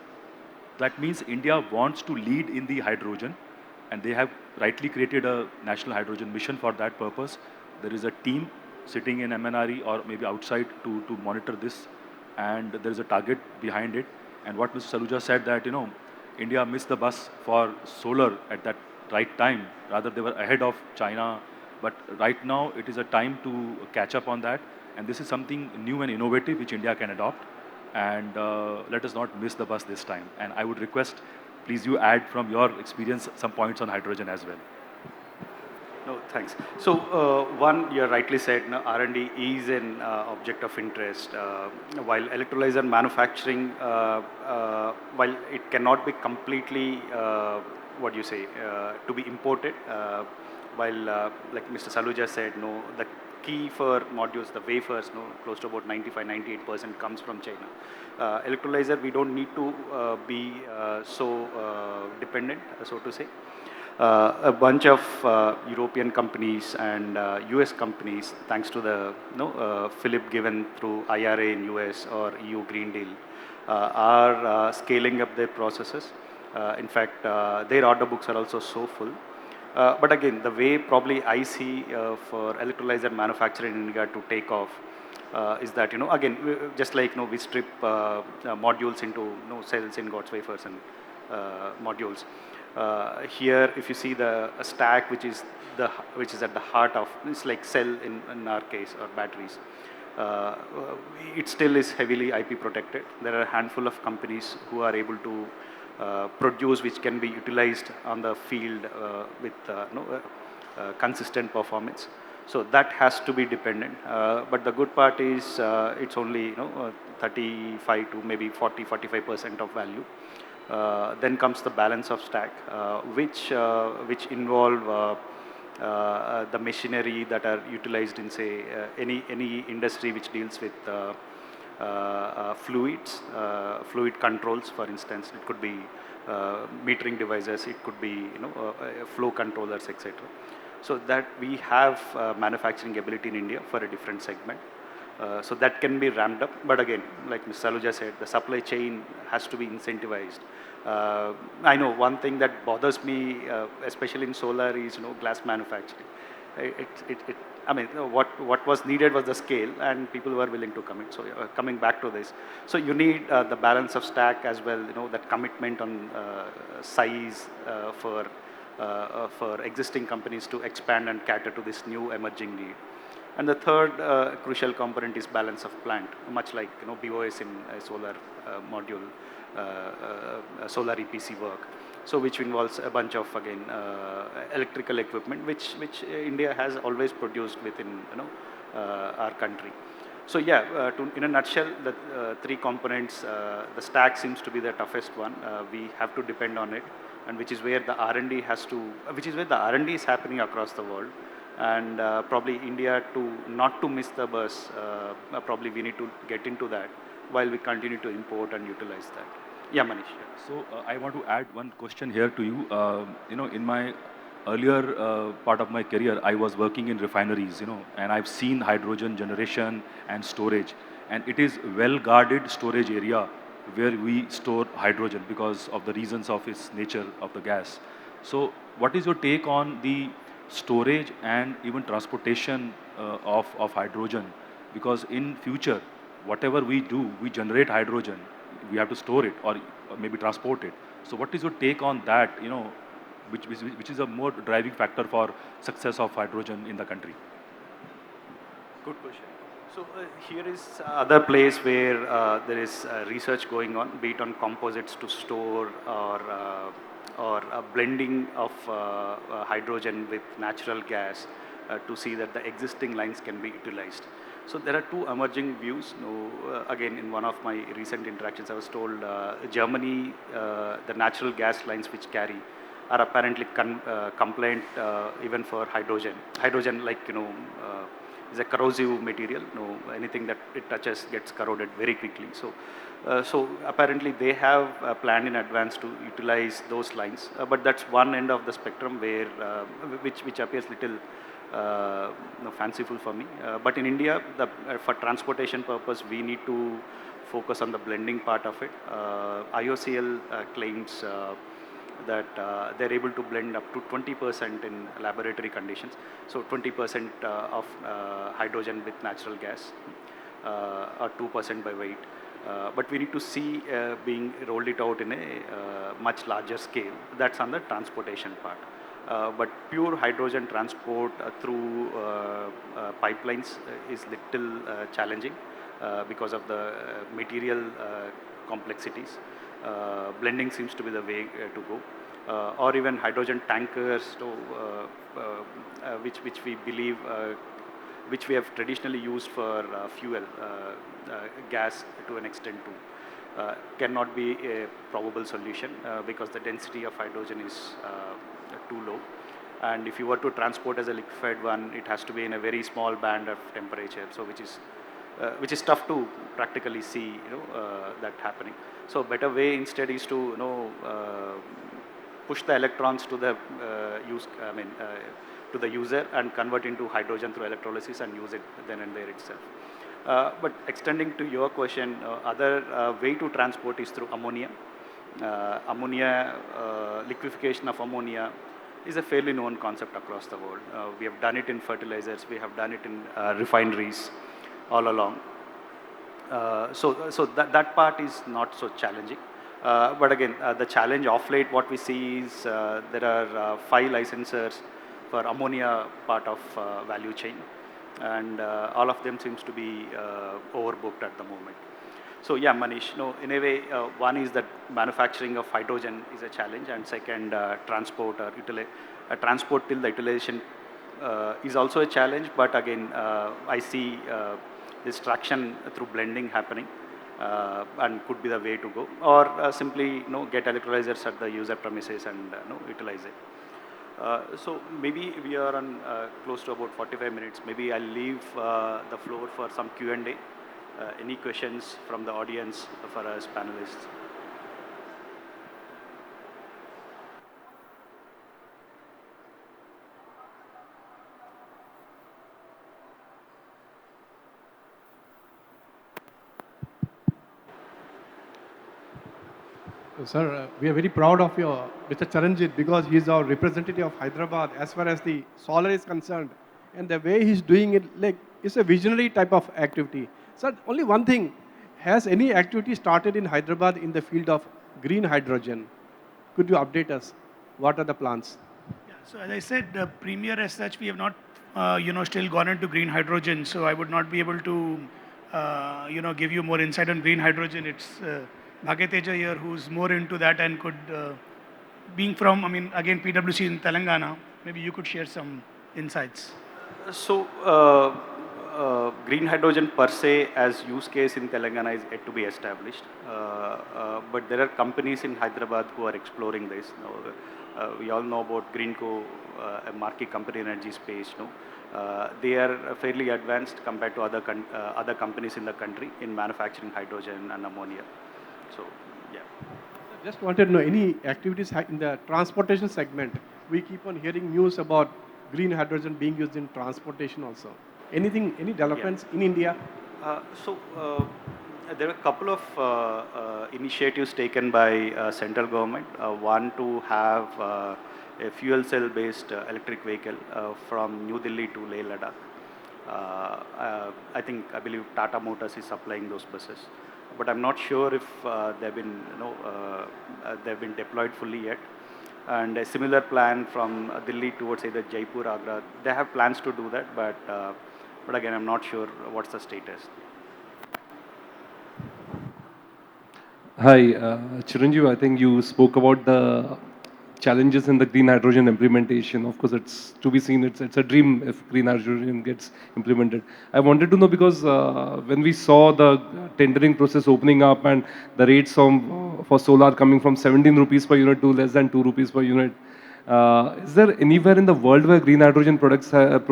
That means India wants to lead in the hydrogen, and they have rightly created a national hydrogen mission for that purpose. There is a team sitting in MNRE or maybe outside to monitor this, and there is a target behind it. And what Mr. Saluja said, that India missed the bus for solar at that right time. Rather, they were ahead of China. But right now, it is a time to catch up on that. And this is something new and innovative which India can adopt. And let us not miss the bus this time. And I would request, please you add from your experience some points on hydrogen as well. No, thanks. So, one, you rightly said, no, R&D is an object of interest. While electrolyzer manufacturing, while it cannot be completely, what do you say, to be imported, while, like Mr. Saluja said, no, the key for modules, the wafers, no, close to about 95-98% comes from China. Electrolyzer, we don't need to be so dependent, so to say. A bunch of European companies and US companies, thanks to the fillip given through IRA in US or EU Green Deal, are scaling up their processes. In fact, their order books are also so full. But again, the way probably I see for electrolyzer manufacturing in India to take off is that, again, just like we strip modules into cells, ingots, wafers, and modules. Here, if you see the stack, which is at the heart of, it's like cell in our case, or batteries. It still is heavily IP protected. There are a handful of companies who are able to produce, which can be utilized on the field with consistent performance. So that has to be dependent. But the good part is it's only 35 to maybe 40-45% of value. Then comes the balance of stack, which involve the machinery that are utilized in, say, any industry which deals with fluids, fluid controls, for instance. It could be metering devices, it could be flow controllers, etc. So that we have manufacturing ability in India for a different segment. So that can be ramped up. But again, like Mr. Saluja said, the supply chain has to be incentivized. I know one thing that bothers me, especially in solar, is glass manufacturing. I mean, what was needed was the scale, and people were willing to commit. So coming back to this, so you need the balance of stack as well. That commitment on size for existing companies to expand and cater to this new emerging need. And the third crucial component is balance of plant, much like BOS in a solar module, solar EPC work. So which involves a bunch of, again, electrical equipment, which India has always produced within our country. So yeah, in a nutshell, the three components, the stack seems to be the toughest one. We have to depend on it, and which is where the R&D is happening across the world. And probably India, not to miss the bus, probably we need to get into that while we continue to import and utilize that. Yeah, Manish. So I want to add one question here to you. In my earlier part of my career, I was working in refineries, and I've seen hydrogen generation and storage. And it is well-guarded storage area where we store hydrogen because of the reasons of its nature of the gas. So what is your take on the storage and even transportation of hydrogen? Because in future, whatever we do, we generate hydrogen, we have to store it or maybe transport it. So what is your take on that, which is a more driving factor for success of hydrogen in the country? Good question. So here is other place where there is research going on, be it on composites to store or a blending of hydrogen with natural gas to see that the existing lines can be utilized. So there are two emerging views. Again, in one of my recent interactions, I was told Germany, the natural gas lines which carry are apparently compliant even for hydrogen. Hydrogen, like, is a corrosive material. Anything that it touches gets corroded very quickly. So apparently they have planned in advance to utilize those lines. But that's one end of the spectrum where, which appears little fanciful for me. But in India, for transportation purpose, we need to focus on the blending part of it. IOCL claims that they're able to blend up to 20% in laboratory conditions. So 20% of hydrogen with natural gas, or 2% by weight. But we need to see being rolled it out in a much larger scale. That's on the transportation part. But pure hydrogen transport through pipelines is little challenging because of the material complexities. Blending seems to be the way to go. Or even hydrogen tankers, which we believe, which we have traditionally used for fuel, gas to an extent too, cannot be a probable solution because the density of hydrogen is too low. And if you were to transport as a liquefied one, it has to be in a very small band of temperature, so which is tough to practically see, that happening. So a better way instead is to, push the electrons to the to the user and convert into hydrogen through electrolysis and use it then and there itself. But extending to your question, other way to transport is through ammonia. Liquefaction of ammonia is a fairly known concept across the world. We have done it in fertilizers, we have done it in refineries all along. So that part is not so challenging. But again, the challenge of late, what we see is there are 5 licensors for ammonia part of value chain, and all of them seems to be overbooked at the moment. So yeah, Manish, in a way, one is that manufacturing of hydrogen is a challenge, and second, transport or transport till the utilization is also a challenge. But again, I see this traction through blending happening, and could be the way to go, or simply get electrolyzers at the user premises and utilize it. So maybe we are on close to about 45 minutes. Maybe I'll leave the floor for some Q&A. Any questions from the audience for us panelists? Sir, we are very proud of your Mr. Charanjit because he is our representative of Hyderabad as far as the solar is concerned. And the way he's doing it, like, it's a visionary type of activity. Sir, only one thing, has any activity started in Hyderabad in the field of green hydrogen? Could you update us? What are the plans? Yeah, so as I said, Premier as such, we have not, still gone into green hydrogen. So I would not be able to, give you more insight on green hydrogen. It's Bhageteja here who's more into that and could, being from, again, PwC in Telangana, maybe you could share some insights. So green hydrogen per se as use case in Telangana is yet to be established. But there are companies in Hyderabad who are exploring this. We all know about Greenco, a marquee company in energy space. They are fairly advanced compared to other companies in the country in manufacturing hydrogen and ammonia. So, yeah. Just wanted to know any activities in the transportation segment we keep on hearing news about green hydrogen being used in transportation also. Anything, any developments in India? There are a couple of initiatives taken by central government. One to have a fuel cell based electric vehicle from New Delhi to Leh Ladakh. I believe Tata Motors is supplying those buses, but I'm not sure if they've been deployed fully yet. And a similar plan from Delhi towards either Jaipur, Agra. They have plans to do that, but again, I'm not sure what's the status. Hi, Chiranjeev, I think you spoke about the challenges in the green hydrogen implementation. Of course, it's to be seen. It's a dream if green hydrogen gets implemented. I wanted to know because when we saw the tendering process opening up and the rates for solar coming from 17 rupees per unit to less than 2 rupees per unit, is there anywhere in the world where green hydrogen projects have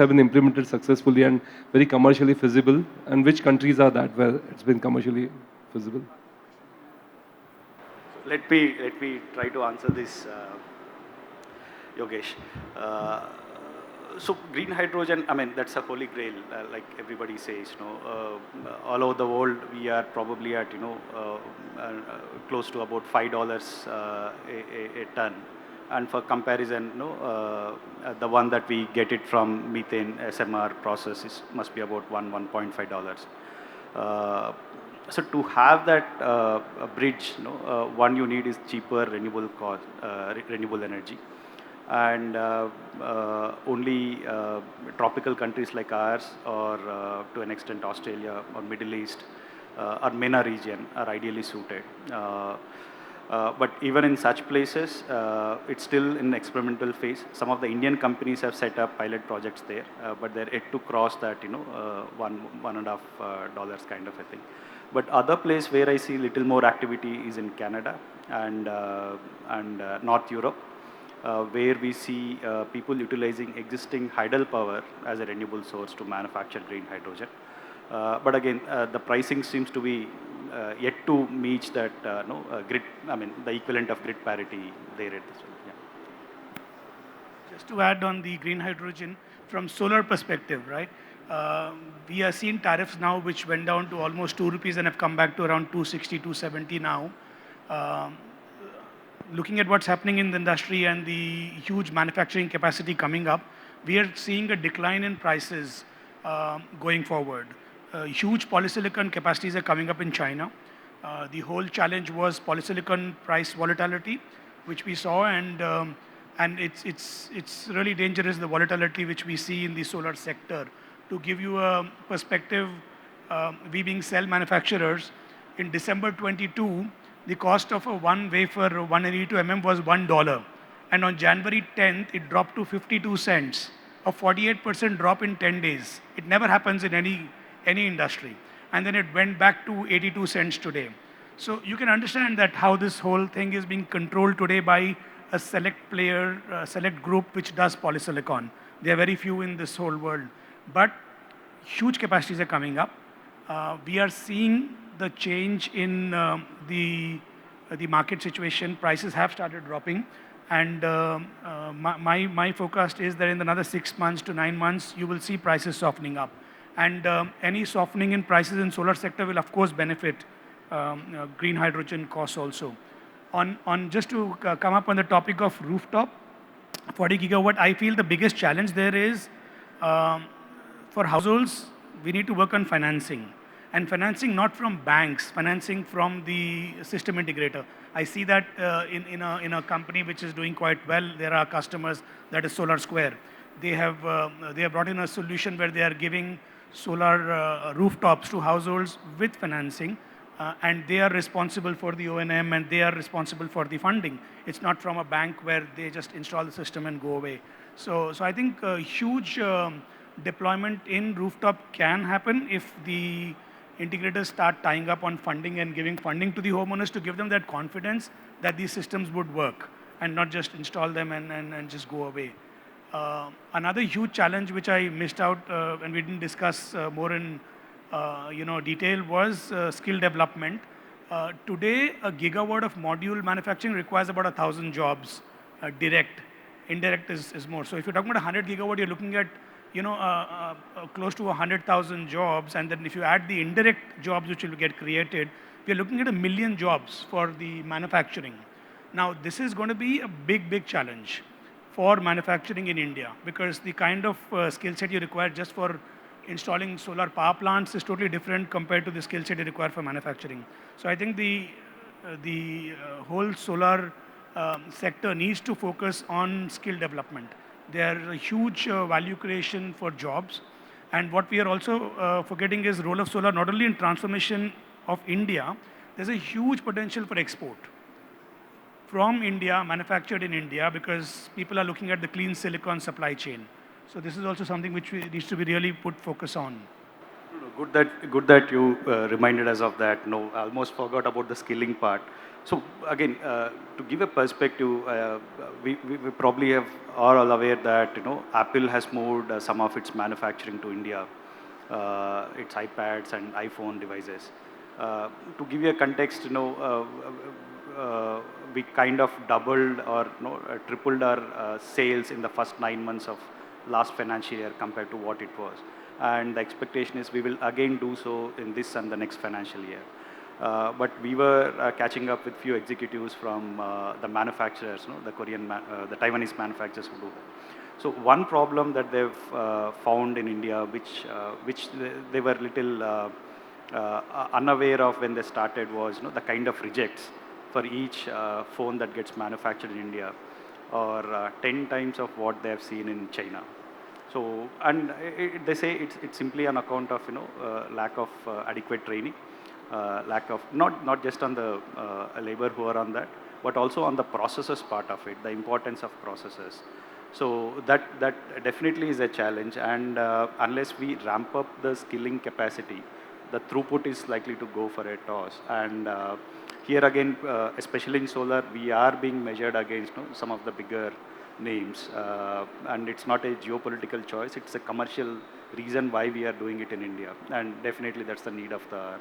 been implemented successfully and very commercially feasible? And which countries are that where it's been commercially feasible? Let me try to answer this, Yogesh. So green hydrogen, I mean, that's a holy grail, like everybody says. All over the world, we are probably at close to about $5 a ton. And for comparison, the one that we get it from methane SMR process must be about $1.5. So to have that bridge, one you need is cheaper renewable energy, and only tropical countries like ours, or to an extent Australia or Middle East or MENA region are ideally suited. But even in such places, it's still in experimental phase. Some of the Indian companies have set up pilot projects there, but they're yet to cross that, $1.5 kind of a thing. But other place where I see little more activity is in Canada and North Europe, where we see people utilizing existing hydel power as a renewable source to manufacture green hydrogen. But again, the pricing seems to be yet to meet that grid. I mean, the equivalent of grid parity there at this point. Yeah. Just to add on the green hydrogen from solar perspective, right? We are seeing tariffs now which went down to almost 2 rupees and have come back to around 260, 270 now. Looking at what's happening in the industry and the huge manufacturing capacity coming up, we are seeing a decline in prices going forward. Huge polysilicon capacities are coming up in China. The whole challenge was polysilicon price volatility, which we saw, and it's really dangerous, the volatility which we see in the solar sector. To give you a perspective, we being cell manufacturers, in December 22, the cost of a one wafer, 182 mm was $1. And on January 10th, it dropped to 52 cents, a 48% drop in 10 days. It never happens in any industry. And then it went back to 82 cents today. So you can understand that how this whole thing is being controlled today by a select player, a select group which does polysilicon. There are very few in this whole world. But huge capacities are coming up. We are seeing the change in the market situation. Prices have started dropping. And my forecast is that in another 6 months to 9 months, you will see prices softening up. And any softening in prices in solar sector will, of course, benefit green hydrogen costs also. On just to come up on the topic of rooftop, 40 gigawatt, I feel the biggest challenge there is for households, we need to work on financing. And financing not from banks, financing from the system integrator. I see that in a company which is doing quite well, there are customers, that is Solar Square. They have brought in a solution where they are giving solar rooftops to households with financing, and they are responsible for the O&M and they are responsible for the funding. It's not from a bank where they just install the system and go away. So I think a huge deployment in rooftop can happen if the integrators start tying up on funding and giving funding to the homeowners to give them that confidence that these systems would work and not just install them and just go away. Another huge challenge which I missed out and we didn't discuss more in detail was skill development. Today, a gigawatt of module manufacturing requires about 1,000 jobs direct. indirect is more. So if you're talking about 100 gigawatt, you're looking at close to 100,000 jobs, and then if you add the indirect jobs which will get created, we're looking at 1 million jobs for the manufacturing. Now, this is going to be a big challenge for manufacturing in India, because the kind of skill set you require just for installing solar power plants is totally different compared to the skill set you require for manufacturing. So I think the whole solar sector needs to focus on skill development. There is a huge value creation for jobs. And what we are also forgetting is role of solar not only in transformation of India, there's a huge potential for export from India, manufactured in India, because people are looking at the clean silicon supply chain. So this is also something which needs to be really put focus on. Good that you reminded us of that. No, I almost forgot about the skilling part. So again, to give a perspective, we probably are all aware that Apple has moved some of its manufacturing to India, its iPads and iPhone devices. To give you a context, we kind of doubled or tripled our sales in the first 9 months of last financial year compared to what it was. And the expectation is we will again do so in this and the next financial year. But we were catching up with few executives from the manufacturers, the the Taiwanese manufacturers who do that. So one problem that they've found in India, which they were little unaware of when they started, was the kind of rejects for each phone that gets manufactured in India, or 10 times of what they have seen in China. So, and they say it's simply on account of lack of adequate training, lack of not just on the labor who are on that, but also on the processes part of it, the importance of processes. So that definitely is a challenge, and unless we ramp up the skilling capacity, the throughput is likely to go for a toss. And here again, especially in solar, we are being measured against some of the bigger names, and it's not a geopolitical choice, it's a commercial reason why we are doing it in India, and definitely that's the need of the hour.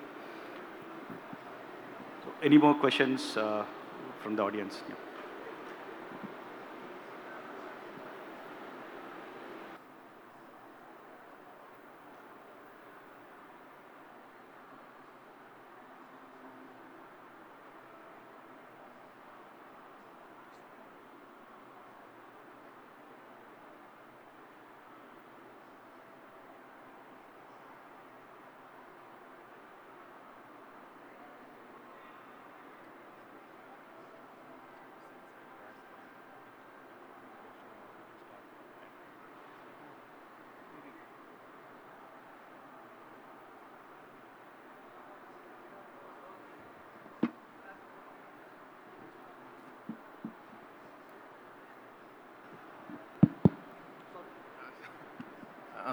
So any more questions from the audience? Yeah.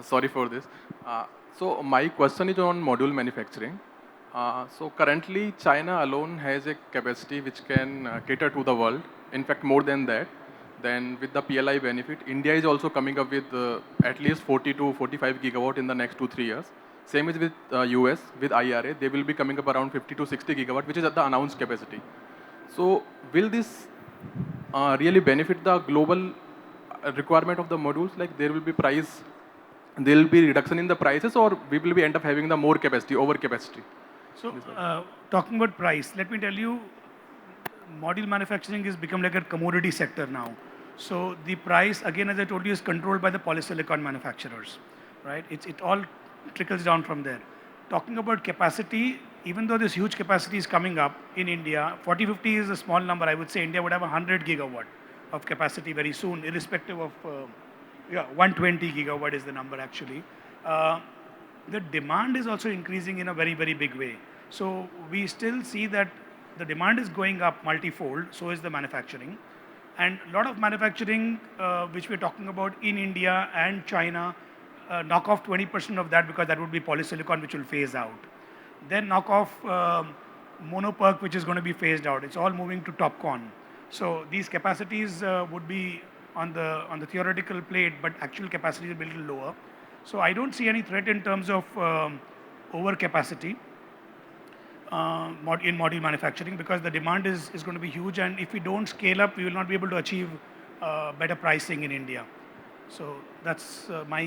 Sorry for this. So my question is on module manufacturing. So currently, China alone has a capacity which can cater to the world. In fact, more than that. Then with the PLI benefit, India is also coming up with at least 40 to 45 gigawatt in the next 2-3 years. Same is with US, with IRA, they will be coming up around 50 to 60 gigawatt, which is at the announced capacity. So will this really benefit the global requirement of the modules? Like there will be reduction in the prices, or we will be end up having the more capacity, over capacity? So talking about price, let me tell you, module manufacturing has become like a commodity sector now. So the price, again, as I told you, is controlled by the polysilicon manufacturers, right? It all trickles down from there. Talking about capacity, even though this huge capacity is coming up in India, 40-50 is a small number. I would say India would have 100 gigawatt of capacity very soon, irrespective of, 120 gigawatt is the number actually. The demand is also increasing in a very big way. So we still see that the demand is going up multifold, so is the manufacturing. And a lot of manufacturing, which we're talking about in India and China, knock off 20% of that, because that would be polysilicon, which will phase out. Then knock off mono-PERC, which is going to be phased out. It's all moving to TOPCon. So these capacities would be on the theoretical plate, but actual capacity will be a little lower. So I don't see any threat in terms of overcapacity in module manufacturing, because the demand is going to be huge, and if we don't scale up, we will not be able to achieve better pricing in India. So that's my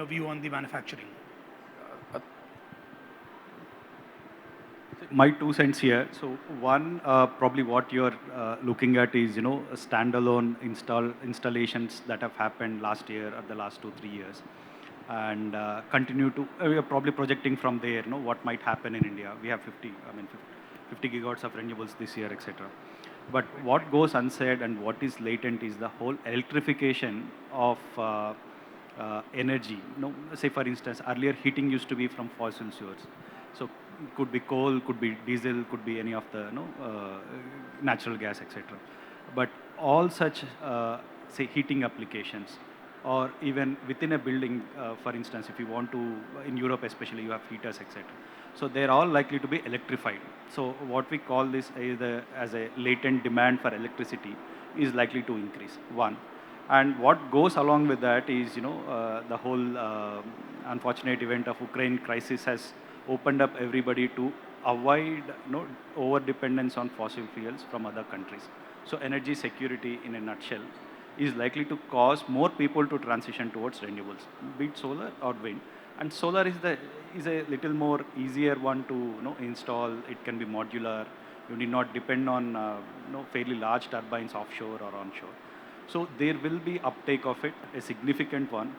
view on the manufacturing. My 2 cents here. So one, probably what you're looking at is, standalone installations that have happened last year or the last 2, 3 years, and continue to. We are probably projecting from there, what might happen in India. We have 50 gigawatts of renewables this year, etc. But what goes unsaid and what is latent is the whole electrification of energy. Say for instance, earlier heating used to be from fossil fuels. So could be coal, could be diesel, could be any of the natural gas, etc. But all such say heating applications, or even within a building, for instance, if you want to, in Europe especially, you have heaters, etc. So they're all likely to be electrified. So what we call this as a latent demand for electricity is likely to increase. One. And what goes along with that is, the whole unfortunate event of Ukraine crisis has opened up everybody to avoid over dependence on fossil fuels from other countries. So energy security in a nutshell is likely to cause more people to transition towards renewables, be it solar or wind. And solar is a little more easier one to install. It can be modular. You need not depend on fairly large turbines offshore or onshore. So there will be uptake of it, a significant one.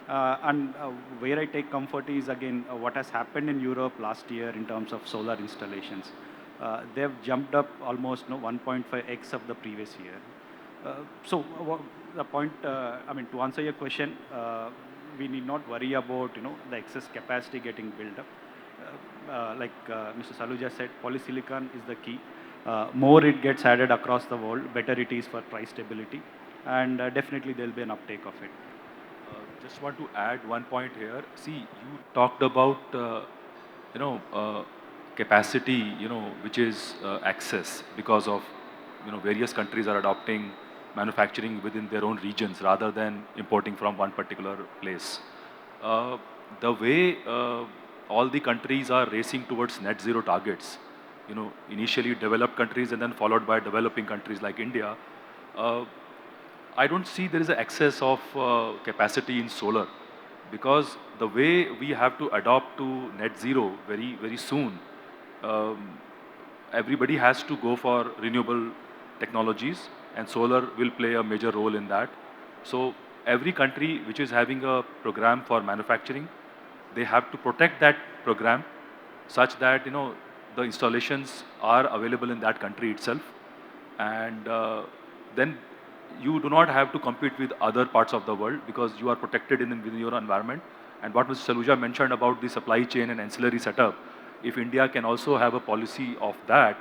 And where I take comfort is, again, what has happened in Europe last year in terms of solar installations. They've jumped up almost 1.5x of the previous year. So the point, to answer your question, we need not worry about the excess capacity getting built up. Like Mr. Saluja said, polysilicon is the key. More it gets added across the world, better it is for price stability, and definitely there will be an uptake of it. Just want to add one point here. See, you talked about, capacity, which is access because of, various countries are adopting manufacturing within their own regions rather than importing from one particular place. The way all the countries are racing towards net zero targets, initially developed countries and then followed by developing countries like India, I don't see there is an excess of capacity in solar, because the way we have to adopt to net zero very, very soon, everybody has to go for renewable technologies, and solar will play a major role in that. So every country which is having a program for manufacturing, they have to protect that program such that the installations are available in that country itself, and then you do not have to compete with other parts of the world because you are protected within your environment. And what Mr. Saluja mentioned about the supply chain and ancillary setup, if India can also have a policy of that,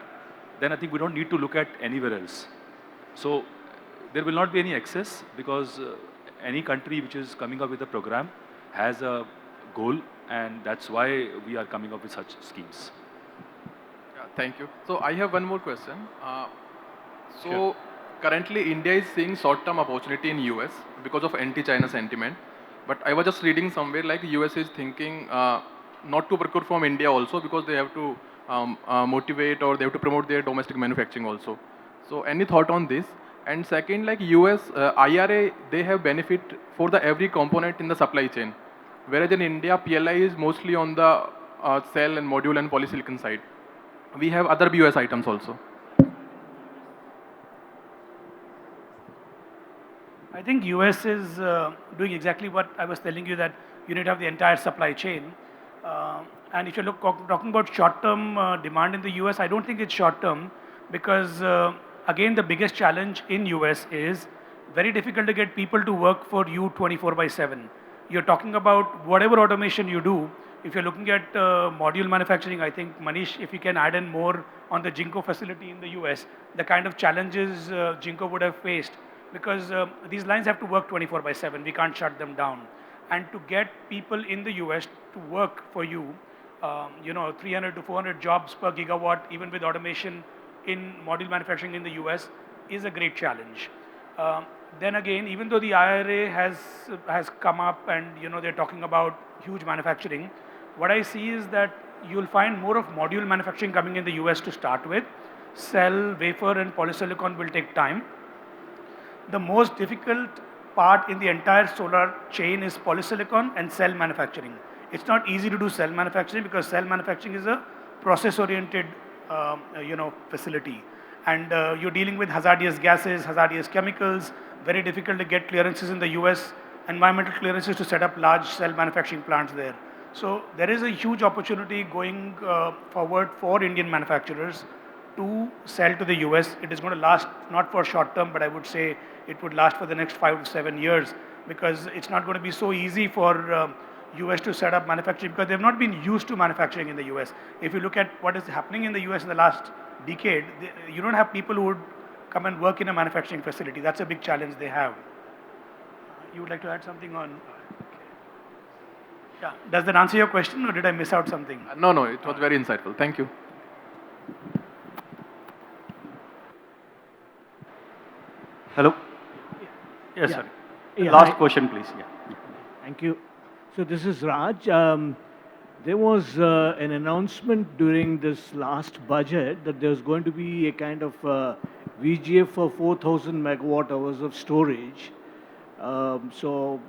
then I think we don't need to look at anywhere else. So there will not be any excess because any country which is coming up with a program has a goal, and that's why we are coming up with such schemes. Yeah, thank you. So I have one more question. Sure. Currently, India is seeing short-term opportunity in US because of anti-China sentiment. But I was just reading somewhere like US is thinking not to procure from India also because they have to motivate or they have to promote their domestic manufacturing also. So any thought on this? And second, like US IRA, they have benefit for the every component in the supply chain. Whereas in India, PLI is mostly on the cell and module and polysilicon side. We have other BOS items also. I think US is doing exactly what I was telling you, that you need to have the entire supply chain. And if you look talking about short-term demand in the US, I don't think it's short-term because again the biggest challenge in US is very difficult to get people to work for you 24/7. You're talking about whatever automation you do. If you're looking at module manufacturing, I think Manish, if you can add in more on the Jinko facility in the US, the kind of challenges Jinko would have faced, because these lines have to work 24/7. We can't shut them down. And to get people in the US to work for you, 300 to 400 jobs per gigawatt, even with automation in module manufacturing in the US, is a great challenge. Then again, even though the IRA has come up and they're talking about huge manufacturing, what I see is that you'll find more of module manufacturing coming in the US to start with. Cell, wafer, and polysilicon will take time. The most difficult part in the entire solar chain is polysilicon and cell manufacturing. It's not easy to do cell manufacturing because cell manufacturing is a process-oriented, facility, and you're dealing with hazardous gases, hazardous chemicals. Very difficult to get clearances in the U.S. Environmental clearances to set up large cell manufacturing plants there. So there is a huge opportunity going forward for Indian manufacturers to sell to the US. It is going to last not for short term, but I would say it would last for the next 5 to 7 years because it's not going to be so easy for US to set up manufacturing because they've not been used to manufacturing in the US. If you look at what is happening in the US in the last decade, you don't have people who would come and work in a manufacturing facility. That's a big challenge they have. You would like to add something on? Yeah. Does that answer your question or did I miss out something? No, it was very insightful. Thank you. Hello? Yes, Yeah. sir. Yeah, Last hi. question, please. Yeah. Thank you. So this is Raj. There was an announcement during this last budget that there's going to be a kind of VGF for 4,000 megawatt hours of storage. So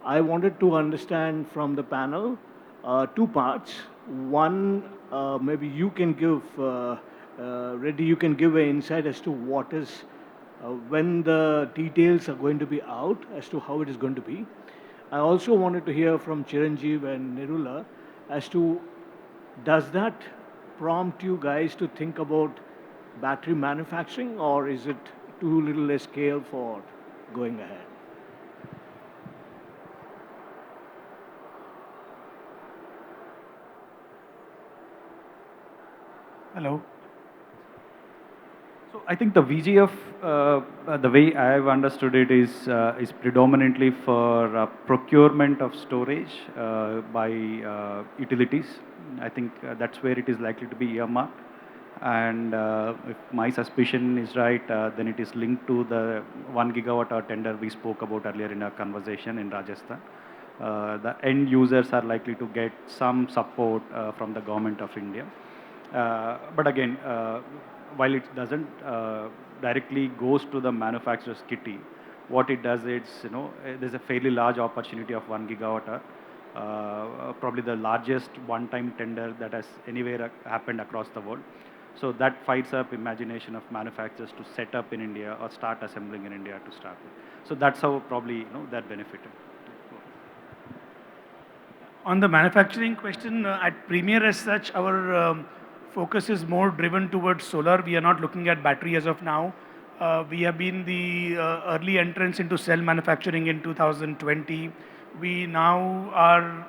I wanted to understand from the panel two parts. One, maybe you can give, Reddy, you can give an insight as to what is, when the details are going to be out, as to how it is going to be. I also wanted to hear from Chiranjeev and Nirula as to, does that prompt you guys to think about battery manufacturing, or is it too little a scale for going ahead? Hello. So I think the VGF, the way I've understood it is predominantly for procurement of storage by utilities. I think that's where it is likely to be earmarked. And if my suspicion is right, then it is linked to the 1 gigawatt hour tender we spoke about earlier in our conversation in Rajasthan. The end users are likely to get some support from the government of India. But again, while it doesn't directly goes to the manufacturer's kitty, what it does is, there's a fairly large opportunity of 1 gigawatt hour, probably the largest one-time tender that has anywhere happened across the world. So that fires up imagination of manufacturers to set up in India or start assembling in India to start with. So that's how probably, that benefited. On the manufacturing question, at Premier as such, our focus is more driven towards solar. We are not looking at battery as of now. We have been the early entrants into cell manufacturing in 2020. We now are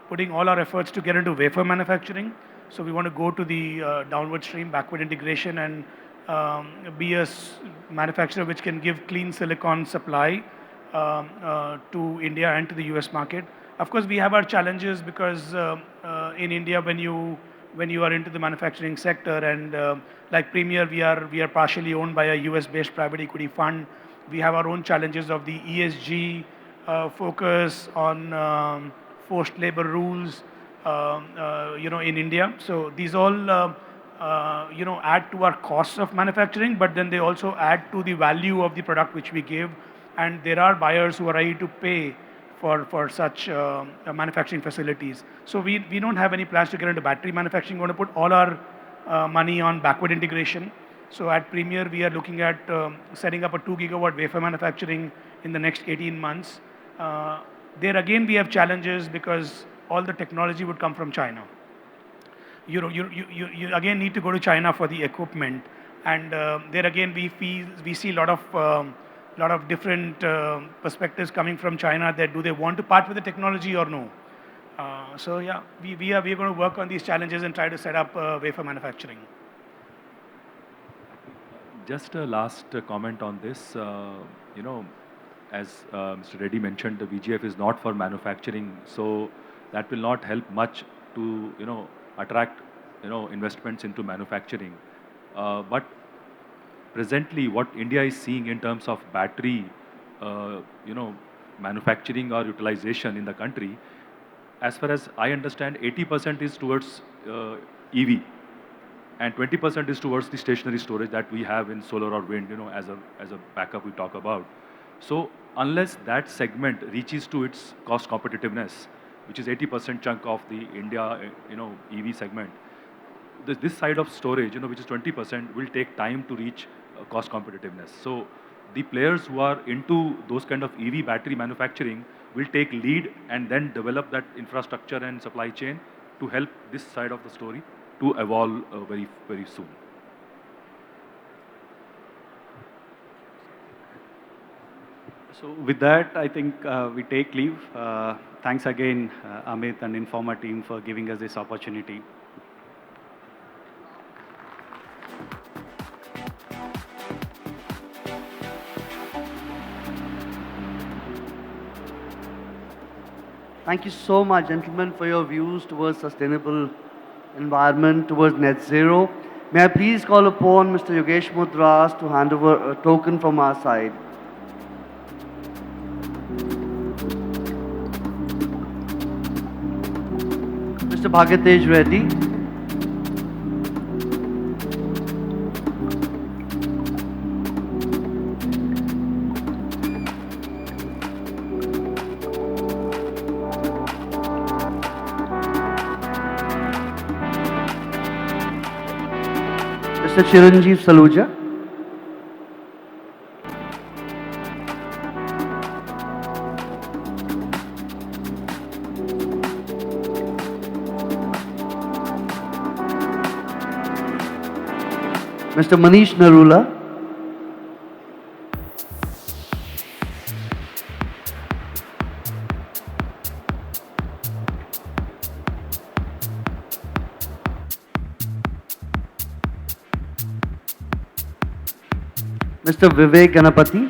putting all our efforts to get into wafer manufacturing. So we want to go to the downward stream, backward integration, and be a manufacturer which can give clean silicon supply to India and to the US market. Of course, we have our challenges because in India, when you are into the manufacturing sector, and like Premier, we are partially owned by a US-based private equity fund. We have our own challenges of the ESG focus on forced labor rules, in India. So these all, add to our costs of manufacturing, but then they also add to the value of the product which we give. And there are buyers who are ready to pay for such manufacturing facilities. So we don't have any plans to get into battery manufacturing. We're going to put all our money on backward integration. So at Premier, we are looking at setting up a 2 gigawatt wafer manufacturing in the next 18 months. There again, we have challenges because all the technology would come from China. You again need to go to China for the equipment. And there again, we see a lot of different perspectives coming from China that do they want to part with the technology or no. So yeah, we are going to work on these challenges and try to set up wafer manufacturing. Just a last comment on this. As Mr. Reddy mentioned, the VGF is not for manufacturing, so that will not help much to attract investments into manufacturing. But presently, what India is seeing in terms of battery, manufacturing or utilization in the country, as far as I understand, 80% is towards EV, and 20% is towards the stationary storage that we have in solar or wind, as a backup we talk about. So unless that segment reaches to its cost competitiveness, which is 80% chunk of the India, EV segment, this side of storage, which is 20%, will take time to reach cost competitiveness. So the players who are into those kind of EV battery manufacturing will take lead and then develop that infrastructure and supply chain to help this side of the story to evolve very, very soon. So with that, I think we take leave. Thanks again, Amit and Informa team for giving us this opportunity. Thank you so much, gentlemen, for your views towards sustainable environment, towards net zero. May I please call upon Mr. Yogesh Mudras to hand over a token from our side. Mr. Bhagatej Reddy. Mr. Chiranjeev Saluja. Mr. Manish Narula. Mr. Vivek Ganapati.